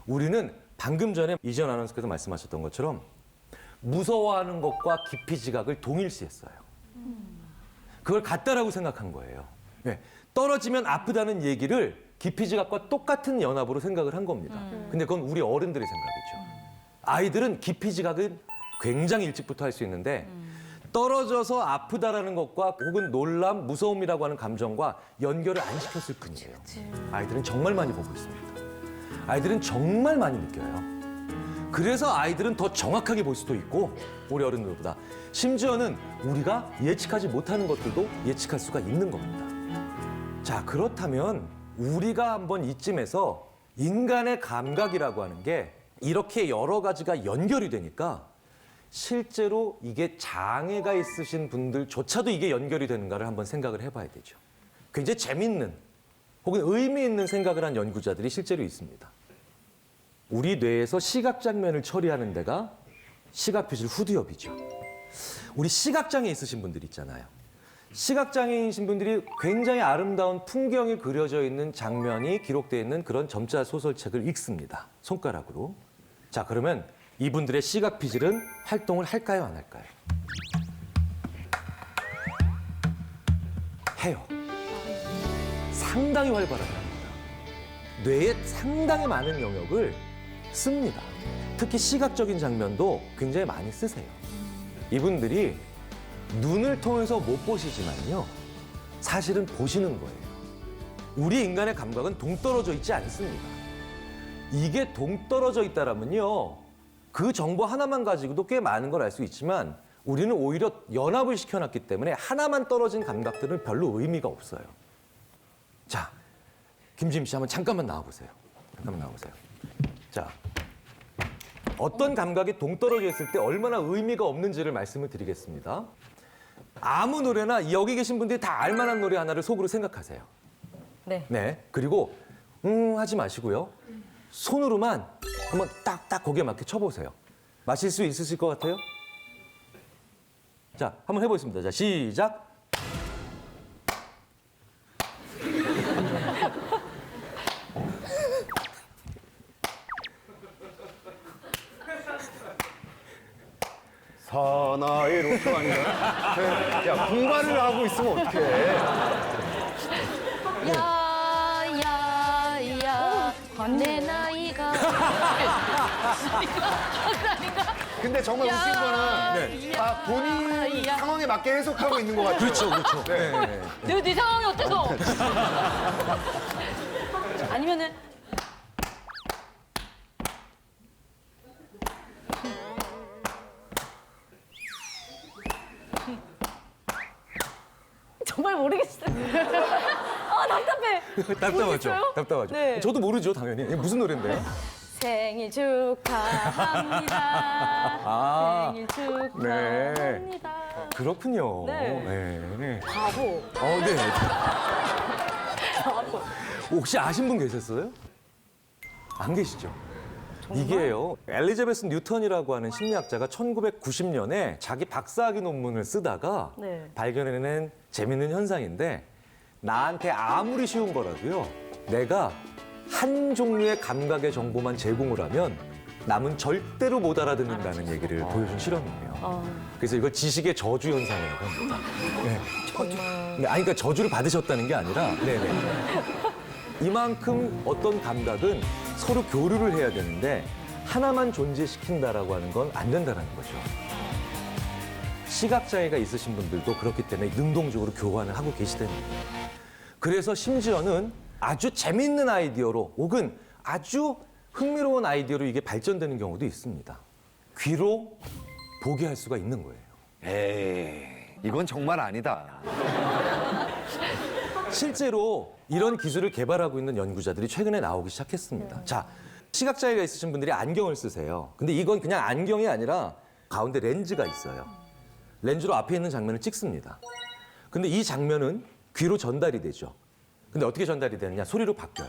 우리는 방금 전에 이지연 아나운서께서 말씀하셨던 것처럼 무서워하는 것과 기피 지각을 동일시했어요. 그걸 같다라고 생각한 거예요. 네. 떨어지면 아프다는 얘기를 기피 지각과 똑같은 연합으로 생각을 한 겁니다. 근데 그건 우리 어른들의 생각이죠. 아이들은 기피 지각은 굉장히 일찍부터 할 수 있는데 떨어져서 아프다라는 것과 혹은 놀람, 무서움이라고 하는 감정과 연결을 안 시켰을 뿐이에요. 아이들은 정말 많이 보고 있습니다. 아이들은 정말 많이 느껴요. 그래서 아이들은 더 정확하게 볼 수도 있고 우리 어른들보다 심지어는 우리가 예측하지 못하는 것들도 예측할 수가 있는 겁니다. 자, 그렇다면 우리가 한번 이쯤에서 인간의 감각이라고 하는 게 이렇게 여러 가지가 연결이 되니까 실제로 이게 장애가 있으신 분들조차도 이게 연결이 되는가를 한번 생각을 해봐야 되죠. 굉장히 재밌는 혹은 의미 있는 생각을 한 연구자들이 실제로 있습니다. 우리 뇌에서 시각 장면을 처리하는 데가 시각표실 후두엽이죠. 우리 시각장애 있으신 분들 있잖아요. 시각장애이신 분들이 굉장히 아름다운 풍경이 그려져 있는 장면이 기록되어 있는 그런 점자 소설책을 읽습니다. 손가락으로. 자, 그러면 이분들의 시각피질은 활동을 할까요, 안 할까요? 해요. 상당히 활발합니다. 뇌에 상당히 많은 영역을 씁니다. 특히 시각적인 장면도 굉장히 많이 쓰세요. 이분들이 눈을 통해서 못 보시지만요, 사실은 보시는 거예요. 우리 인간의 감각은 동떨어져 있지 않습니다. 이게 동떨어져 있다라면요, 그 정보 하나만 가지고도 꽤 많은 걸 알 수 있지만 우리는 오히려 연합을 시켜놨기 때문에 하나만 떨어진 감각들은 별로 의미가 없어요. 자, 김지임 씨 한번 잠깐만 나와보세요. 잠깐만 나와보세요. 자, 어떤 감각이 동떨어져 있을 때 얼마나 의미가 없는지를 말씀을 드리겠습니다. 아무 노래나 여기 계신 분들이 다 알만한 노래 하나를 속으로 생각하세요. 네. 네. 그리고 하지 마시고요. 손으로만 한번 딱딱 거기에 맞게 쳐보세요. 마실 수 있으실 것 같아요? 자, 한번 해보겠습니다. 자, 시작. 사나이 로또 아닌가? 야, 공부를 하고 있으면 어떡해. 야야야 내 나이가 근데 정말 웃긴 거는 네. 다 본인 상황에 맞게 해석하고 있는 것 같아요. 그렇죠, 그렇죠. 네. 네 상황이 어때서? 아니면은 정말 모르겠어요. 아 답답해. 답답하죠. 모르겠어요? 답답하죠. 네. 저도 모르죠, 당연히. 이게 무슨 노래인데요? 생일 축하합니다. 아, 생일 축하합니다. 그렇군요. 네. 네. 바보. 네. 혹시 아신 분 계셨어요? 안 계시죠? 이게요, 엘리자베스 뉴턴이라고 하는 심리학자가 1990년에 자기 박사학위 논문을 쓰다가 네. 발견해낸 재밌는 현상인데, 나한테 아무리 쉬운 거라도요, 내가 한 종류의 감각의 정보만 제공을 하면 남은 절대로 못 알아듣는다는 얘기를 보여준 실험이에요. 그래서 이걸 지식의 저주 현상이라고 합니다. 네. 저주? 네, 아니, 그러니까 저주를 받으셨다는 게 아니라, 네네. 이만큼 어떤 감각은 서로 교류를 해야 되는데 하나만 존재시킨다라고 하는 건 안 된다는 거죠. 시각장애가 있으신 분들도 그렇기 때문에 능동적으로 교환을 하고 계시다는 거예요. 그래서 심지어는 아주 재밌는 아이디어로 혹은 아주 흥미로운 아이디어로 이게 발전되는 경우도 있습니다. 귀로 보게 할 수가 있는 거예요. 에이, 이건 정말 아니다. 실제로 이런 기술을 개발하고 있는 연구자들이 최근에 나오기 시작했습니다. 자, 시각장애가 있으신 분들이 안경을 쓰세요. 근데 이건 그냥 안경이 아니라 가운데 렌즈가 있어요. 렌즈로 앞에 있는 장면을 찍습니다. 근데 이 장면은 귀로 전달이 되죠. 근데 어떻게 전달이 되느냐? 소리로 바뀌어요.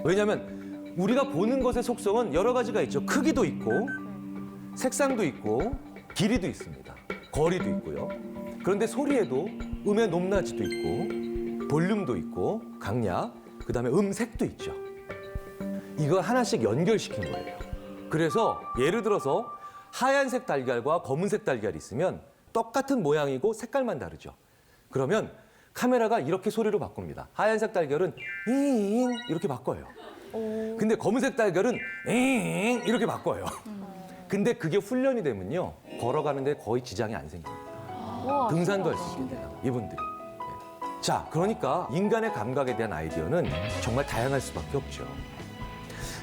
왜냐하면 우리가 보는 것의 속성은 여러 가지가 있죠. 크기도 있고, 색상도 있고, 길이도 있습니다. 거리도 있고요. 그런데 소리에도 음의 높낮이도 있고, 볼륨도 있고, 강약, 그다음에 음색도 있죠. 이거 하나씩 연결시킨 거예요. 그래서 예를 들어서 하얀색 달걀과 검은색 달걀이 있으면 똑같은 모양이고 색깔만 다르죠. 그러면 카메라가 이렇게 소리로 바꿉니다. 하얀색 달걀은 잉 이렇게 바꿔요. 근데 검은색 달걀은 잉 이렇게 바꿔요. 근데 그게 훈련이 되면요. 걸어가는데 거의 지장이 안 생깁니다. 등산도 할 수 있게 돼요. 이분들이. 예. 자, 그러니까 인간의 감각에 대한 아이디어는 정말 다양할 수밖에 없죠.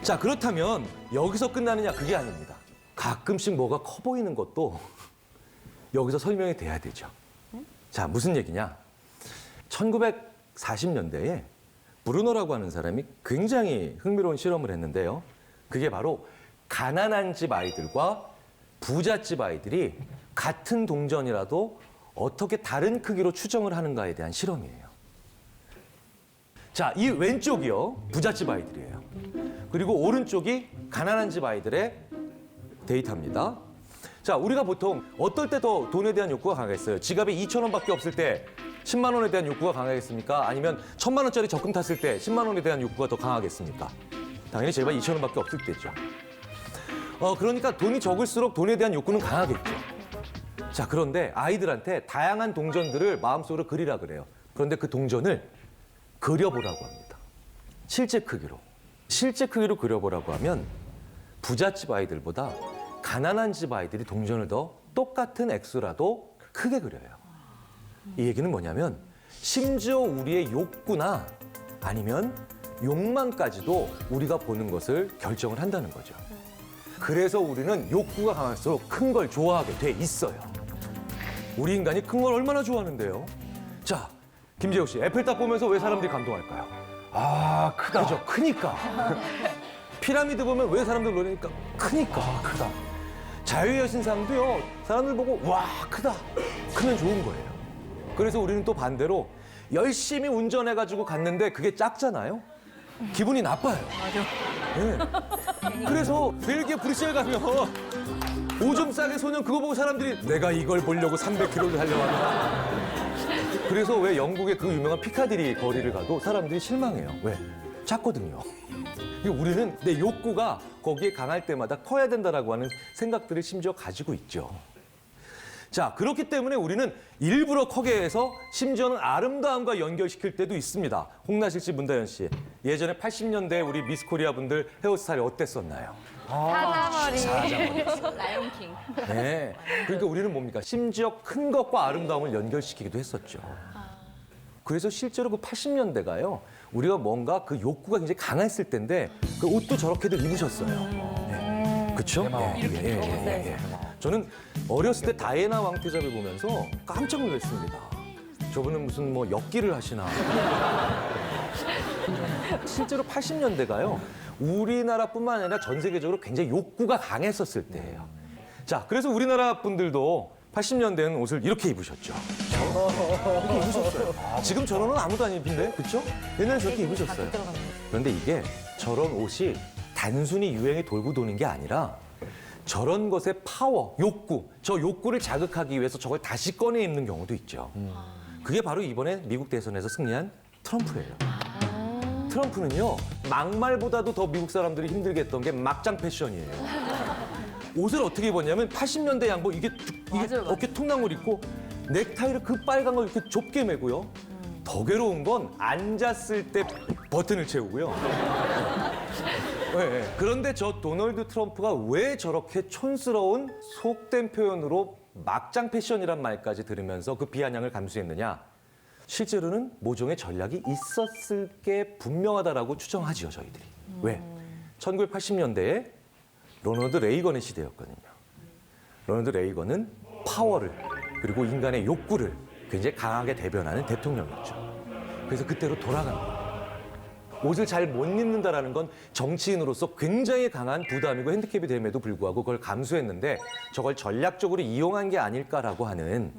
자, 그렇다면 여기서 끝나느냐? 그게 아닙니다. 가끔씩 뭐가 커 보이는 것도 여기서 설명이 돼야 되죠. 자, 무슨 얘기냐? 1940년대에 브루노라고 하는 사람이 굉장히 흥미로운 실험을 했는데요. 그게 바로 가난한 집 아이들과 부잣집 아이들이 같은 동전이라도 어떻게 다른 크기로 추정을 하는가에 대한 실험이에요. 자, 이 왼쪽이요. 부잣집 아이들이에요. 그리고 오른쪽이 가난한 집 아이들의 데이터입니다. 자, 우리가 보통 어떨 때 더 돈에 대한 욕구가 강하겠어요? 지갑에 2,000원밖에 없을 때 10만 원에 대한 욕구가 강하겠습니까? 아니면 1,000만 원짜리 적금 탔을 때 10만 원에 대한 욕구가 더 강하겠습니까? 당연히 제발 2,000원밖에 없을 때죠. 그러니까 돈이 적을수록 돈에 대한 욕구는 강하겠죠. 자, 그런데 아이들한테 다양한 동전들을 마음속으로 그리라 그래요. 그런데 그 동전을 그려보라고 합니다. 실제 크기로. 실제 크기로 그려보라고 하면 부잣집 아이들보다 가난한 집 아이들이 동전을 더 똑같은 액수라도 크게 그려요. 이 얘기는 뭐냐면 심지어 우리의 욕구나 아니면 욕망까지도 우리가 보는 것을 결정을 한다는 거죠. 그래서 우리는 욕구가 강할수록 큰 걸 좋아하게 돼 있어요. 우리 인간이 큰 걸 얼마나 좋아하는데요. 자, 김재호 씨, 에펠탑 보면서 왜 사람들이 감동할까요? 아, 크다. 그죠? 크니까. 피라미드 보면 왜 사람들 놀라니까? 크니까. 크다. 자유의 여신상도요. 사람들 보고 와, 크다. 크면 좋은 거예요. 그래서 우리는 또 반대로 열심히 운전해가지고 갔는데 그게 작잖아요. 기분이 나빠요. 맞아. 네. 그래서 벨기에 브뤼셀 가면 오줌 싸게 소년 그거 보고 사람들이 내가 이걸 보려고 300km를 달려왔나. 그래서 왜 영국의 그 유명한 피카디리 거리를 가도 사람들이 실망해요. 왜? 작거든요. 우리는 내 욕구가 거기에 강할 때마다 커야 된다라고 하는 생각들을 심지어 가지고 있죠. 자, 그렇기 때문에 우리는 일부러 커게 해서 심지어는 아름다움과 연결시킬 때도 있습니다. 홍나실 씨, 문다현 씨. 예전에 80년대 우리 미스 코리아 분들 헤어스타일이 어땠었나요? 사자머리. 라이온킹. 네. 그러니까 우리는 뭡니까? 심지어 큰 것과 아름다움을 연결시키기도 했었죠. 그래서 실제로 그 80년대가요. 우리가 뭔가 그 욕구가 굉장히 강했을 때인데 그 옷도 저렇게들 입으셨어요. 네. 그렇죠? 예. 저는 어렸을 때 다이애나 왕태자를 보면서 깜짝 놀랐습니다. 저분은 무슨 뭐 엿기를 하시나. 실제로 80년대가요. 우리나라뿐만 아니라 전 세계적으로 굉장히 욕구가 강했었을 때예요. 자, 그래서 우리나라 분들도 80년대는 옷을 이렇게 입으셨죠. 이렇게 입으셨어요. 지금 저런 옷은 아무도 안 입힌데, 그렇죠? 옛날에 저렇게 입으셨어요. 그런데 이게 저런 옷이 단순히 유행이 돌고 도는 게 아니라 저런 것의 파워, 욕구, 저 욕구를 자극하기 위해서 저걸 다시 꺼내 입는 경우도 있죠. 그게 바로 이번에 미국 대선에서 승리한 트럼프예요. 트럼프는요, 막말보다도 더 미국 사람들이 힘들게 했던 게 막장 패션이에요. 옷을 어떻게 입었냐면 80년대 양복 이게 맞아요. 어깨 통나물 입고 넥타이를 그 빨간 걸 이렇게 좁게 매고요. 더 괴로운 건 앉았을 때 버튼을 채우고요. 네. 그런데 저 도널드 트럼프가 왜 저렇게 촌스러운 속된 표현으로 막장 패션이란 말까지 들으면서 그 비아냥을 감수했느냐? 실제로는 모종의 전략이 있었을 게 분명하다라고 추정하지요, 저희들이. 왜? 1980년대에 로널드 레이건의 시대였거든요. 로널드 레이건은 파워를 그리고 인간의 욕구를 굉장히 강하게 대변하는 대통령이었죠. 그래서 그때로 돌아갑니다. 옷을 잘 못 입는다라는 건 정치인으로서 굉장히 강한 부담이고 핸디캡이 됨에도 불구하고 그걸 감수했는데 저걸 전략적으로 이용한 게 아닐까라고 하는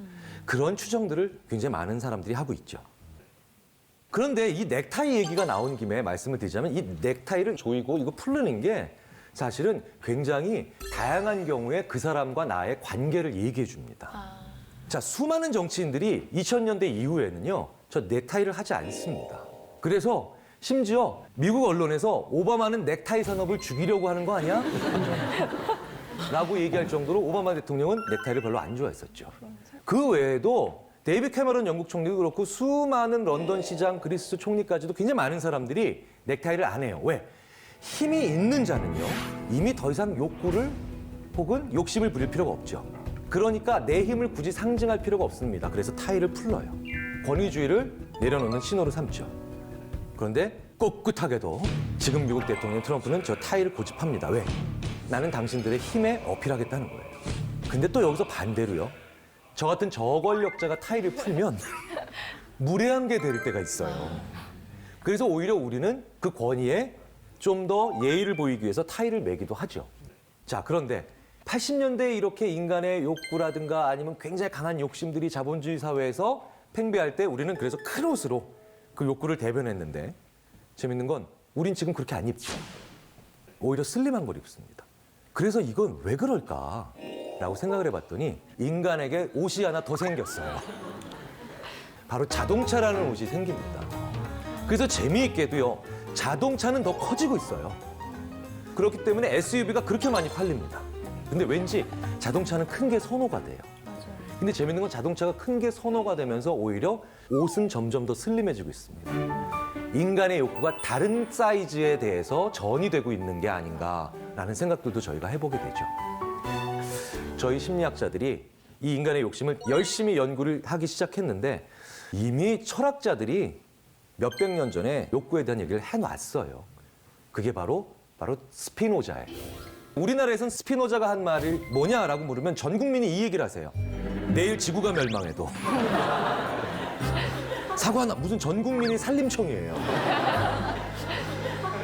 그런 추정들을 굉장히 많은 사람들이 하고 있죠. 그런데 이 넥타이 얘기가 나온 김에 말씀을 드리자면 이 넥타이를 조이고 이거 풀르는 게 사실은 굉장히 다양한 경우에 그 사람과 나의 관계를 얘기해 줍니다. 자, 수많은 정치인들이 2000년대 이후에는요, 저 넥타이를 하지 않습니다. 그래서 심지어 미국 언론에서 오바마는 넥타이 산업을 죽이려고 하는 거 아니야? 라고 얘기할 정도로 오바마 대통령은 넥타이를 별로 안 좋아했었죠. 그 외에도 데이비드 캐머런 영국 총리도 그렇고 수많은 런던 시장 그리스 총리까지도 굉장히 많은 사람들이 넥타이를 안 해요. 왜? 힘이 있는 자는요, 이미 더 이상 욕구를 혹은 욕심을 부릴 필요가 없죠. 그러니까 내 힘을 굳이 상징할 필요가 없습니다. 그래서 타이를 풀러요. 권위주의를 내려놓는 신호로 삼죠. 그런데 꿋꿋하게도 지금 미국 대통령 트럼프는 저 타이를 고집합니다. 왜? 나는 당신들의 힘에 어필하겠다는 거예요. 근데 또 여기서 반대로요. 저 같은 저권력자가 타이를 풀면 무례한 게 될 때가 있어요. 그래서 오히려 우리는 그 권위에 좀 더 예의를 보이기 위해서 타이를 매기도 하죠. 자, 그런데 80년대에 이렇게 인간의 욕구라든가 아니면 굉장히 강한 욕심들이 자본주의 사회에서 팽배할 때 우리는 그래서 큰 옷으로 그 욕구를 대변했는데 재밌는 건 우린 지금 그렇게 안 입죠. 오히려 슬림한 걸 입습니다. 그래서 이건 왜 그럴까라고 생각을 해봤더니 인간에게 옷이 하나 더 생겼어요. 바로 자동차라는 옷이 생깁니다. 그래서 재미있게도요, 자동차는 더 커지고 있어요. 그렇기 때문에 SUV가 그렇게 많이 팔립니다. 근데 왠지 자동차는 큰 게 선호가 돼요. 근데 재밌는 건 자동차가 큰 게 선호가 되면서 오히려 옷은 점점 더 슬림해지고 있습니다. 인간의 욕구가 다른 사이즈에 대해서 전이되고 있는 게 아닌가라는 생각들도 저희가 해보게 되죠. 저희 심리학자들이 이 인간의 욕심을 열심히 연구를 하기 시작했는데 이미 철학자들이 몇백 년 전에 욕구에 대한 얘기를 해놨어요. 그게 바로 스피노자예요. 우리나라에선 스피노자가 한 말이 뭐냐라고 물으면 전 국민이 이 얘기를 하세요. 내일 지구가 멸망해도. 사과나 무슨 전 국민이 산림청이에요.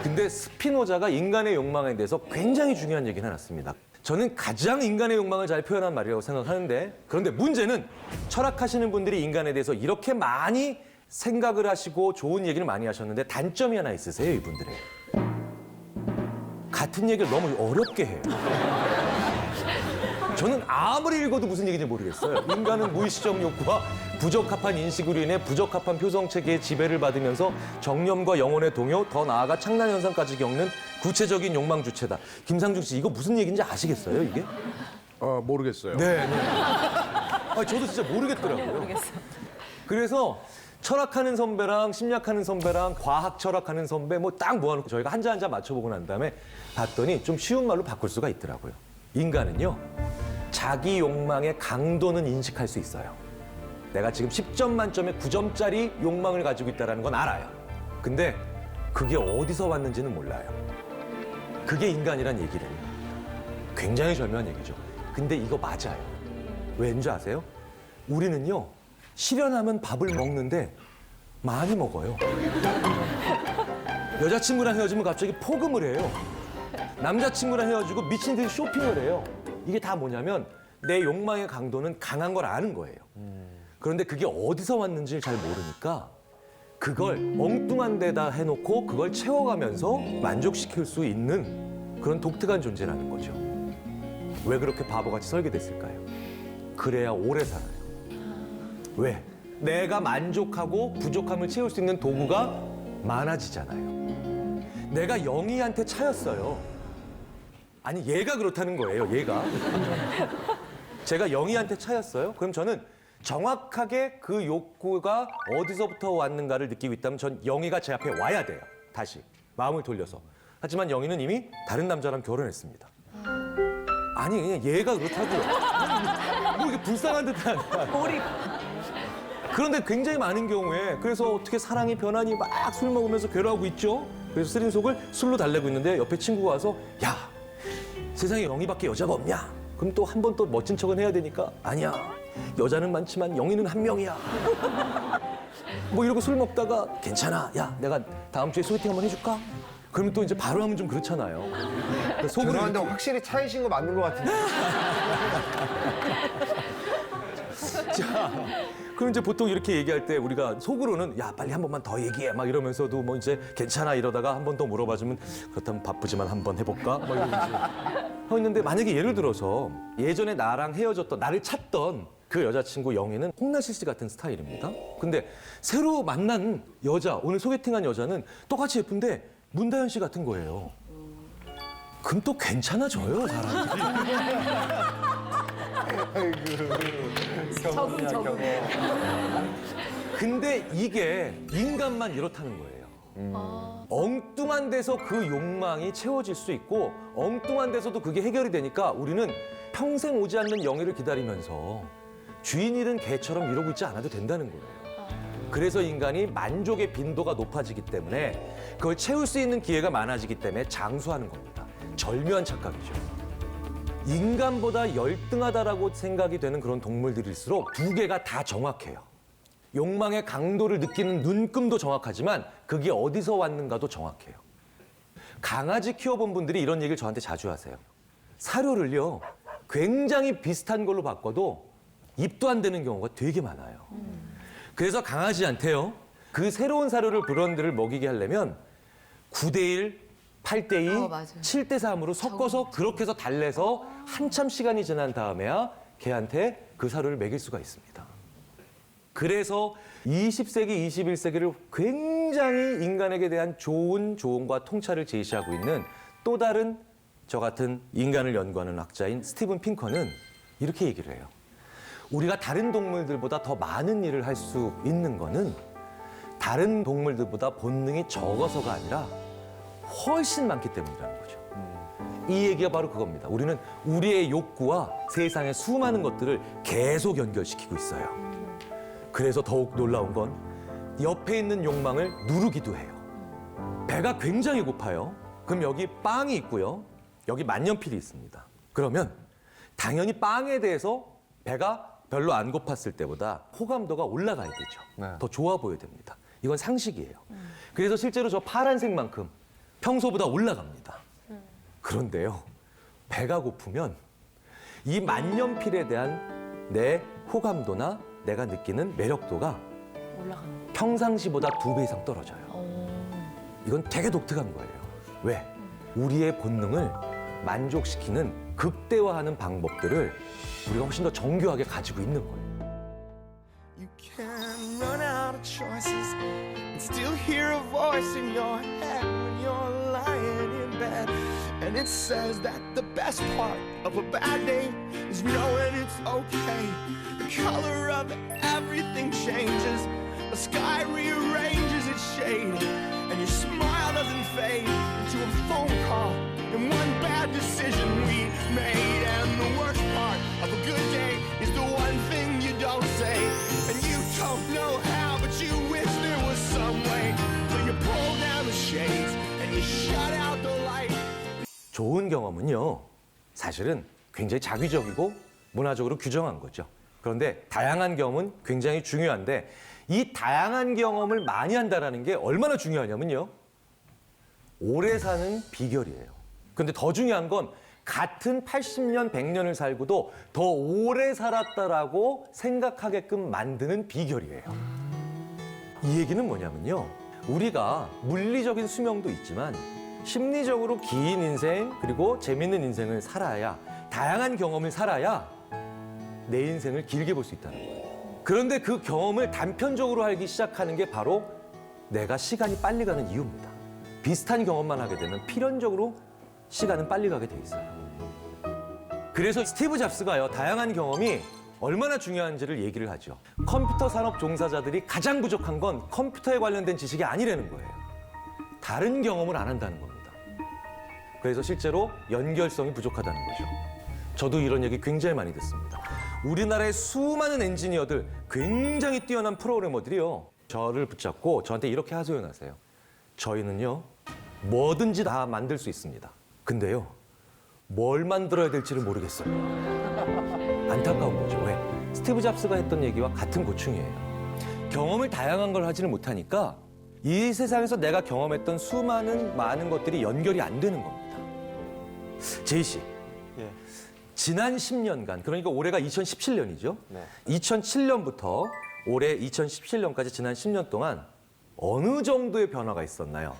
근데 스피노자가 인간의 욕망에 대해서 굉장히 중요한 얘기를 해놨습니다. 저는 가장 인간의 욕망을 잘 표현한 말이라고 생각하는데 그런데 문제는 철학하시는 분들이 인간에 대해서 이렇게 많이 생각을 하시고 좋은 얘기를 많이 하셨는데 단점이 하나 있으세요, 이분들의. 같은 얘기를 너무 어렵게 해요. 저는 아무리 읽어도 무슨 얘기인지 모르겠어요. 인간은 무의식적 욕구와 부적합한 인식으로 인해 부적합한 표성체계의 지배를 받으면서 정념과 영혼의 동요, 더 나아가 창난 현상까지 겪는 구체적인 욕망 주체다. 김상중 씨, 이거 무슨 얘기인지 아시겠어요, 이게? 모르겠어요. 네. 저도 진짜 모르겠더라고요. 모르겠어요. 그래서 철학하는 선배랑 심리학하는 선배랑 과학 철학하는 선배 뭐 딱 모아놓고 저희가 한자 한자 맞춰보고 난 다음에 봤더니 좀 쉬운 말로 바꿀 수가 있더라고요. 인간은요, 자기 욕망의 강도는 인식할 수 있어요. 내가 지금 10점 만점에 9점짜리 욕망을 가지고 있다는 건 알아요. 근데 그게 어디서 왔는지는 몰라요. 그게 인간이란 얘기를. 굉장히 절묘한 얘기죠. 근데 이거 맞아요. 왠지 아세요? 우리는요, 실현하면 밥을 먹는데 많이 먹어요. 여자친구랑 헤어지면 갑자기 포금을 해요. 남자친구랑 헤어지고 미친 듯이 쇼핑을 해요. 이게 다 뭐냐면 내 욕망의 강도는 강한 걸 아는 거예요. 그런데 그게 어디서 왔는지 잘 모르니까 그걸 엉뚱한 데다 해놓고 그걸 채워가면서 만족시킬 수 있는 그런 독특한 존재라는 거죠. 왜 그렇게 바보같이 설계됐을까요? 그래야 오래 살아요. 왜? 내가 만족하고 부족함을 채울 수 있는 도구가 많아지잖아요. 내가 영희한테 차였어요. 아니, 얘가 그렇다는 거예요, 얘가. 제가 영희한테 차였어요. 그럼 저는 정확하게 그 욕구가 어디서부터 왔는가를 느끼고 있다면 전 영희가 제 앞에 와야 돼요. 다시 마음을 돌려서. 하지만 영희는 이미 다른 남자랑 결혼했습니다. 아니, 그냥 얘가 그렇다고요. 뭐 이게 불쌍한 듯한. 그런데 굉장히 많은 경우에 그래서 어떻게 사랑이 변하니 막 술 먹으면서 괴로워하고 있죠. 그래서 쓰린 속을 술로 달래고 있는데 옆에 친구가 와서 야, 세상에 영희밖에 여자가 없냐? 그럼 또 한 번 또 멋진 척은 해야 되니까 아니야. 여자는 많지만 영희는 한 명이야. 뭐 이러고 술 먹다가 괜찮아. 야, 내가 다음 주에 소개팅 한번 해줄까? 그러면 또 이제 바로 하면 좀 그렇잖아요. 속으로 죄송한데 이렇게 확실히 차이신 거 맞는 거 같은데. 자, 그럼 이제 보통 이렇게 얘기할 때 우리가 속으로는 야, 빨리 한 번만 더 얘기해 막 이러면서도 뭐 이제 괜찮아 이러다가 한 번 더 물어봐주면 그렇다면 바쁘지만 한 번 해볼까? 막 이러고 하고 있는데 만약에 예를 들어서 예전에 나랑 헤어졌던 나를 찾던 그 여자친구 영애는 홍나실 씨 같은 스타일입니다. 근데 새로 만난 여자, 오늘 소개팅한 여자는 똑같이 예쁜데 문다현 씨 같은 거예요. 그럼 또 괜찮아져요, 사람이. 적응. 근데 이게 인간만 이렇다는 거예요. 엉뚱한 데서 그 욕망이 채워질 수 있고 엉뚱한 데서도 그게 해결이 되니까 우리는 평생 오지 않는 영예를 기다리면서 주인 잃은 개처럼 이러고 있지 않아도 된다는 거예요. 그래서 인간이 만족의 빈도가 높아지기 때문에 그걸 채울 수 있는 기회가 많아지기 때문에 장수하는 겁니다. 절묘한 착각이죠. 인간보다 열등하다라고 생각이 되는 그런 동물들일수록 두 개가 다 정확해요. 욕망의 강도를 느끼는 눈금도 정확하지만 그게 어디서 왔는가도 정확해요. 강아지 키워본 분들이 이런 얘기를 저한테 자주 하세요. 사료를요, 굉장히 비슷한 걸로 바꿔도 입도 안 되는 경우가 되게 많아요. 그래서 강아지한테요, 그 새로운 사료를 브랜드를 먹이게 하려면 9대1, 8대2, 맞아요. 7대3으로 섞어서 그렇게 해서 달래서 한참 시간이 지난 다음에야 걔한테 그 사료를 먹일 수가 있습니다. 그래서 20세기, 21세기를 굉장히 인간에게 대한 좋은 조언과 통찰을 제시하고 있는 또 다른 저 같은 인간을 연구하는 학자인 스티븐 핑커는 이렇게 얘기를 해요. 우리가 다른 동물들보다 더 많은 일을 할 수 있는 거는 다른 동물들보다 본능이 적어서가 아니라 훨씬 많기 때문이라는 거죠. 이 얘기가 바로 그겁니다. 우리는 우리의 욕구와 세상의 수많은 것들을 계속 연결시키고 있어요. 그래서 더욱 놀라운 건 옆에 있는 욕망을 누르기도 해요. 배가 굉장히 고파요. 그럼 여기 빵이 있고요. 여기 만년필이 있습니다. 그러면 당연히 빵에 대해서 배가 별로 안 고팠을 때보다 호감도가 올라가야 되죠. 네. 더 좋아 보여야 됩니다. 이건 상식이에요. 그래서 실제로 저 파란색만큼 평소보다 올라갑니다. 그런데요, 배가 고프면 이 만년필에 대한 내 호감도나 내가 느끼는 매력도가 올라가는 평상시보다 2배 이상 떨어져요. 이건 되게 독특한 거예요. 왜? 우리의 본능을 만족시키는 극대화하는 방법들을 우리가 훨씬 더 정교하게 가지고 있는 거예요. You can run out of choices and still hear a voice in your head when you're lying in bed. And it says that the best part of a bad day is knowing it's okay. The color of everything changes. The sky rearranges its shade. And your smile doesn't fade into a phone call and one bad decision we made. And the worst part of a good day is the one thing you don't say. And you don't know how, but you wish there was some way. So you pull down the shades and you shut out the light. 좋은 경험은요, 사실은 굉장히 자기적이고 문화적으로 규정한 거죠. 그런데 다양한 경험은 굉장히 중요한데 이 다양한 경험을 많이 한다는 게 얼마나 중요하냐면요, 오래 사는 비결이에요. 그런데 더 중요한 건 같은 80년, 100년을 살고도 더 오래 살았다라고 생각하게끔 만드는 비결이에요. 이 얘기는 뭐냐면요, 우리가 물리적인 수명도 있지만 심리적으로 긴 인생 그리고 재밌는 인생을 살아야, 다양한 경험을 살아야 내 인생을 길게 볼 수 있다는 거예요. 그런데 그 경험을 단편적으로 하기 시작하는 게 바로 내가 시간이 빨리 가는 이유입니다. 비슷한 경험만 하게 되면 필연적으로 시간은 빨리 가게 돼 있어요. 그래서 스티브 잡스가요, 다양한 경험이 얼마나 중요한지를 얘기를 하죠. 컴퓨터 산업 종사자들이 가장 부족한 건 컴퓨터에 관련된 지식이 아니라는 거예요. 다른 경험을 안 한다는 겁니다. 그래서 실제로 연결성이 부족하다는 거죠. 저도 이런 얘기 굉장히 많이 듣습니다. 우리나라의 수많은 엔지니어들, 굉장히 뛰어난 프로그래머들이요, 저를 붙잡고 저한테 이렇게 하소연하세요. 저희는요, 뭐든지 다 만들 수 있습니다. 근데요, 뭘 만들어야 될지를 모르겠어요. 안타까운 거죠. 왜? 스티브 잡스가 했던 얘기와 같은 고충이에요. 경험을 다양한 걸 하지는 못하니까 이 세상에서 내가 경험했던 많은 것들이 연결이 안 되는 겁니다. 제이 씨, 예. 지난 10년간, 그러니까 올해가 2017년이죠. 네. 2007년부터 올해 2017년까지 지난 10년 동안 어느 정도의 변화가 있었나요?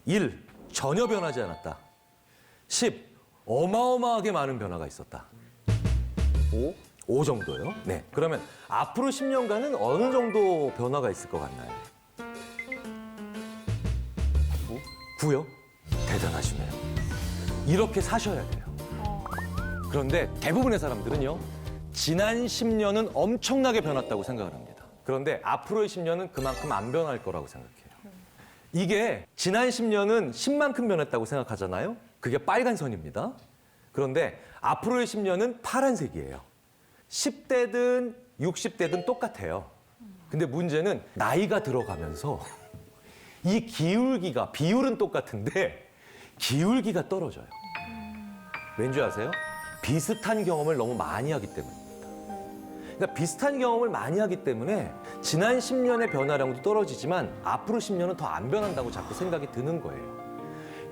1. 전혀 변하지 않았다. 10. 어마어마하게 많은 변화가 있었다. 5? 5 정도요. 네. 그러면 앞으로 10년간은 어느 정도 변화가 있을 것 같나요? 9요? 대단하시네요. 이렇게 사셔야 돼요. 그런데 대부분의 사람들은요, 지난 10년은 엄청나게 변했다고 생각을 합니다. 그런데 앞으로의 10년은 그만큼 안 변할 거라고 생각해요. 이게 지난 10년은 10만큼 변했다고 생각하잖아요. 그게 빨간 선입니다. 그런데 앞으로의 10년은 파란색이에요. 10대든 60대든 똑같아요. 근데 문제는 나이가 들어가면서 이 기울기가, 비율은 똑같은데 기울기가 떨어져요. 왠지 아세요? 비슷한 경험을 너무 많이 하기 때문입니다. 그러니까 비슷한 경험을 많이 하기 때문에 지난 10년의 변화량도 떨어지지만 앞으로 10년은 더 안 변한다고 자꾸 생각이 드는 거예요.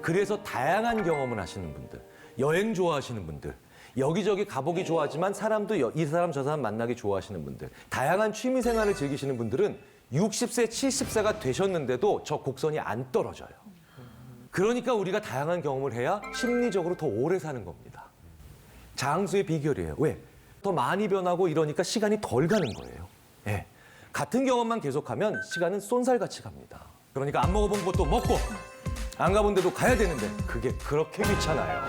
그래서 다양한 경험을 하시는 분들, 여행 좋아하시는 분들, 여기저기 가보기 좋아하지만 사람도 이 사람 저 사람 만나기 좋아하시는 분들, 다양한 취미 생활을 즐기시는 분들은 60세, 70세가 되셨는데도 저 곡선이 안 떨어져요. 그러니까 우리가 다양한 경험을 해야 심리적으로 더 오래 사는 겁니다. 장수의 비결이에요. 왜? 더 많이 변하고 이러니까 시간이 덜 가는 거예요. 예. 같은 경험만 계속하면 시간은 쏜살같이 갑니다. 그러니까 안 먹어본 것도 먹고 안 가본 데도 가야 되는데 그게 그렇게 귀찮아요.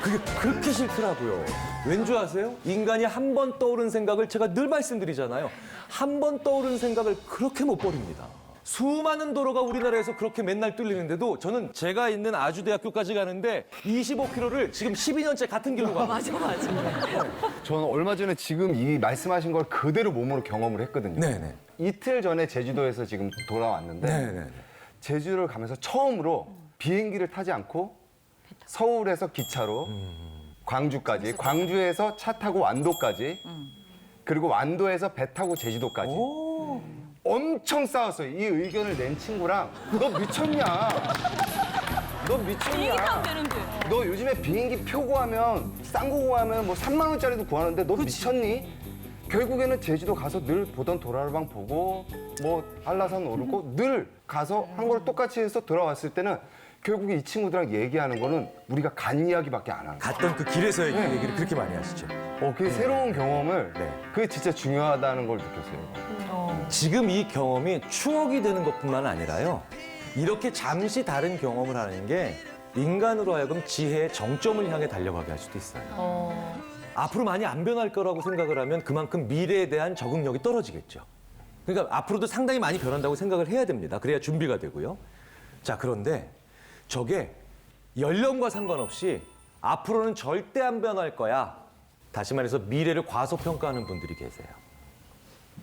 그게 그렇게 싫더라고요. 왠지 아세요? 인간이 한 번 떠오른 생각을 제가 늘 말씀드리잖아요. 한 번 떠오른 생각을 그렇게 못 버립니다. 수많은 도로가 우리나라에서 그렇게 맨날 뚫리는데도 저는 제가 있는 아주대학교까지 가는데 25km를 지금 12년째 같은 길로 가고 맞아. 저는 얼마 전에 지금 이 말씀하신 걸 그대로 몸으로 경험을 했거든요. 네네. 이틀 전에 제주도에서 지금 돌아왔는데 네네. 제주를 가면서 처음으로 비행기를 타지 않고 서울에서 기차로 광주까지, 광주에서 차 타고 완도까지, 그리고 완도에서 배 타고 제주도까지. 엄청 싸웠어요. 이 의견을 낸 친구랑 너 미쳤냐? 너 미쳤냐? 너 요즘에 비행기 표 구하면 싼 거 구하면 뭐 3만 원짜리도 구하는데 너 미쳤니? 결국에는 제주도 가서 늘 보던 도라르방 보고 뭐 한라산 오르고 늘 가서 한 거를 똑같이 해서 돌아왔을 때는 결국에 이 친구들랑 얘기하는 거는 우리가 간 이야기밖에 안 하는 거예요. 갔던 그 길에서 얘기를 그렇게 많이 하시죠. 그 새로운 경험을 네. 그게 진짜 중요하다는 걸 느꼈어요. 지금 이 경험이 추억이 되는 것뿐만 아니라요. 이렇게 잠시 다른 경험을 하는 게 인간으로 하여금 지혜의 정점을 향해 달려가게 할 수도 있어요. 앞으로 많이 안 변할 거라고 생각을 하면 그만큼 미래에 대한 적응력이 떨어지겠죠. 그러니까 앞으로도 상당히 많이 변한다고 생각을 해야 됩니다. 그래야 준비가 되고요. 자, 그런데 저게 연령과 상관없이 앞으로는 절대 안 변할 거야. 다시 말해서 미래를 과소평가하는 분들이 계세요.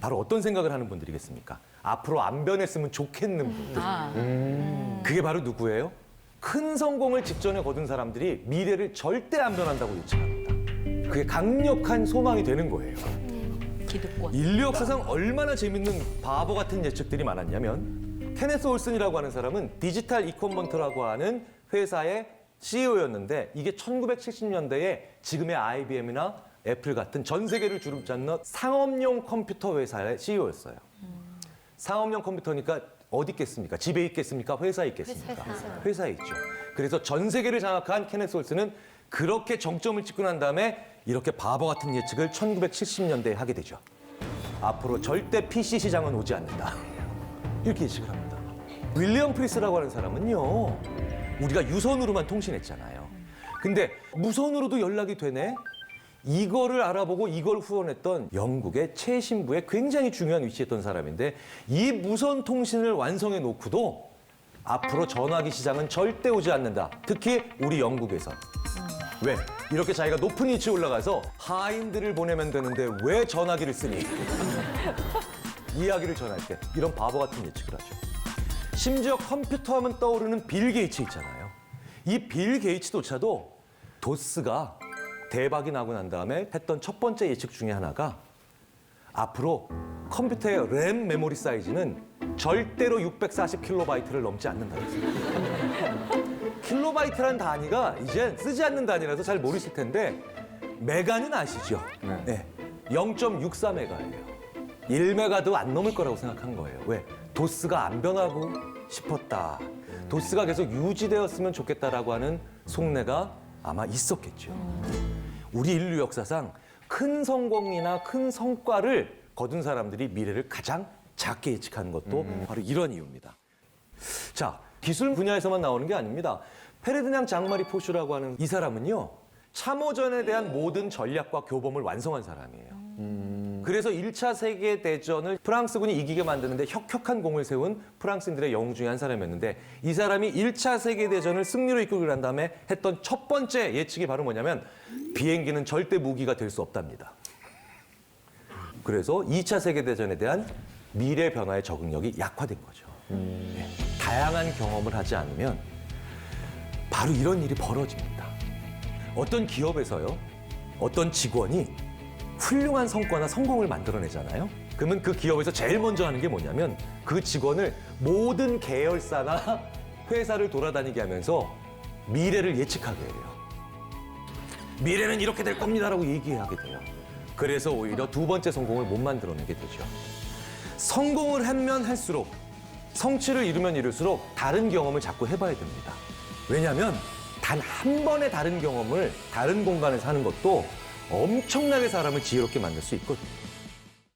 바로 어떤 생각을 하는 분들이겠습니까? 앞으로 안 변했으면 좋겠는 분들. 그게 바로 누구예요? 큰 성공을 직전에 거둔 사람들이 미래를 절대 안 변한다고 예측합니다. 그게 강력한 소망이 되는 거예요. 기득권. 인류 역사상 얼마나 재밌는 바보 같은 예측들이 많았냐면 케네스 올슨이라고 하는 사람은 디지털 이퀄먼트라고 하는 회사의 CEO였는데 이게 1970년대에 지금의 IBM이나 애플 같은 전 세계를 주름잡는 상업용 컴퓨터 회사의 CEO였어요. 상업용 컴퓨터니까 어디 있겠습니까? 집에 있겠습니까? 회사에 있겠습니까? 회사에 있죠. 그래서 전 세계를 장악한 케네스 올슨은 그렇게 정점을 찍고 난 다음에 이렇게 바보 같은 예측을 1970년대에 하게 되죠. 앞으로 절대 PC 시장은 오지 않는다. 이렇게 예측을 합니다. 윌리엄 프리스라고 하는 사람은요. 우리가 유선으로만 통신했잖아요. 근데 무선으로도 연락이 되네? 이거를 알아보고 이걸 후원했던 영국의 최신부에 굉장히 중요한 위치에 있던 사람인데 이 무선 통신을 완성해 놓고도 앞으로 전화기 시장은 절대 오지 않는다. 특히 우리 영국에서. 왜? 이렇게 자기가 높은 위치에 올라가서 하인들을 보내면 되는데 왜 전화기를 쓰니? 이야기를 전할 때 이런 바보 같은 예측을 하죠. 심지어 컴퓨터 하면 떠오르는 빌 게이츠 있잖아요. 이 빌 게이츠조차도 도스가 대박이 나고 난 다음에 했던 첫 번째 예측 중에 하나가 앞으로 컴퓨터의 램 메모리 사이즈는 절대로 640kB를 넘지 않는다고 했어요. 킬로바이트라는 단위가 이제 쓰지 않는 단위라서 잘 모르실 텐데 메가는 아시죠? 네. 0.64메가예요. 1메가도 안 넘을 거라고 생각한 거예요. 왜? 도스가 안 변하고 싶었다. 도스가 계속 유지되었으면 좋겠다라고 하는 속내가 아마 있었겠죠. 우리 인류 역사상 큰 성공이나 큰 성과를 거둔 사람들이 미래를 가장 작게 예측하는 것도 바로 이런 이유입니다. 자, 기술 분야에서만 나오는 게 아닙니다. 페르디낭 장마리 포슈라고 하는 이 사람은요, 참호전에 대한 모든 전략과 교범을 완성한 사람이에요. 그래서 1차 세계대전을 프랑스군이 이기게 만드는데 혁혁한 공을 세운 프랑스인들의 영웅 중에 한 사람이었는데, 이 사람이 1차 세계대전을 승리로 이끌고 난 다음에 했던 첫 번째 예측이 바로 뭐냐면 비행기는 절대 무기가 될 수 없답니다. 그래서 2차 세계대전에 대한 미래 변화의 적응력이 약화된 거죠. 예. 다양한 경험을 하지 않으면 바로 이런 일이 벌어집니다. 어떤 기업에서요, 어떤 직원이 훌륭한 성과나 성공을 만들어내잖아요. 그러면 그 기업에서 제일 먼저 하는 게 뭐냐면 그 직원을 모든 계열사나 회사를 돌아다니게 하면서 미래를 예측하게 해요. 미래는 이렇게 될 겁니다라고 얘기하게 돼요. 그래서 오히려 두 번째 성공을 못 만들어내게 되죠. 성공을 하면 할수록, 성취를 이루면 이룰수록 다른 경험을 자꾸 해봐야 됩니다. 왜냐하면 단 한 번의 다른 경험을 다른 공간에서 하는 것도 엄청나게 사람을 지혜롭게 만들 수 있거든요.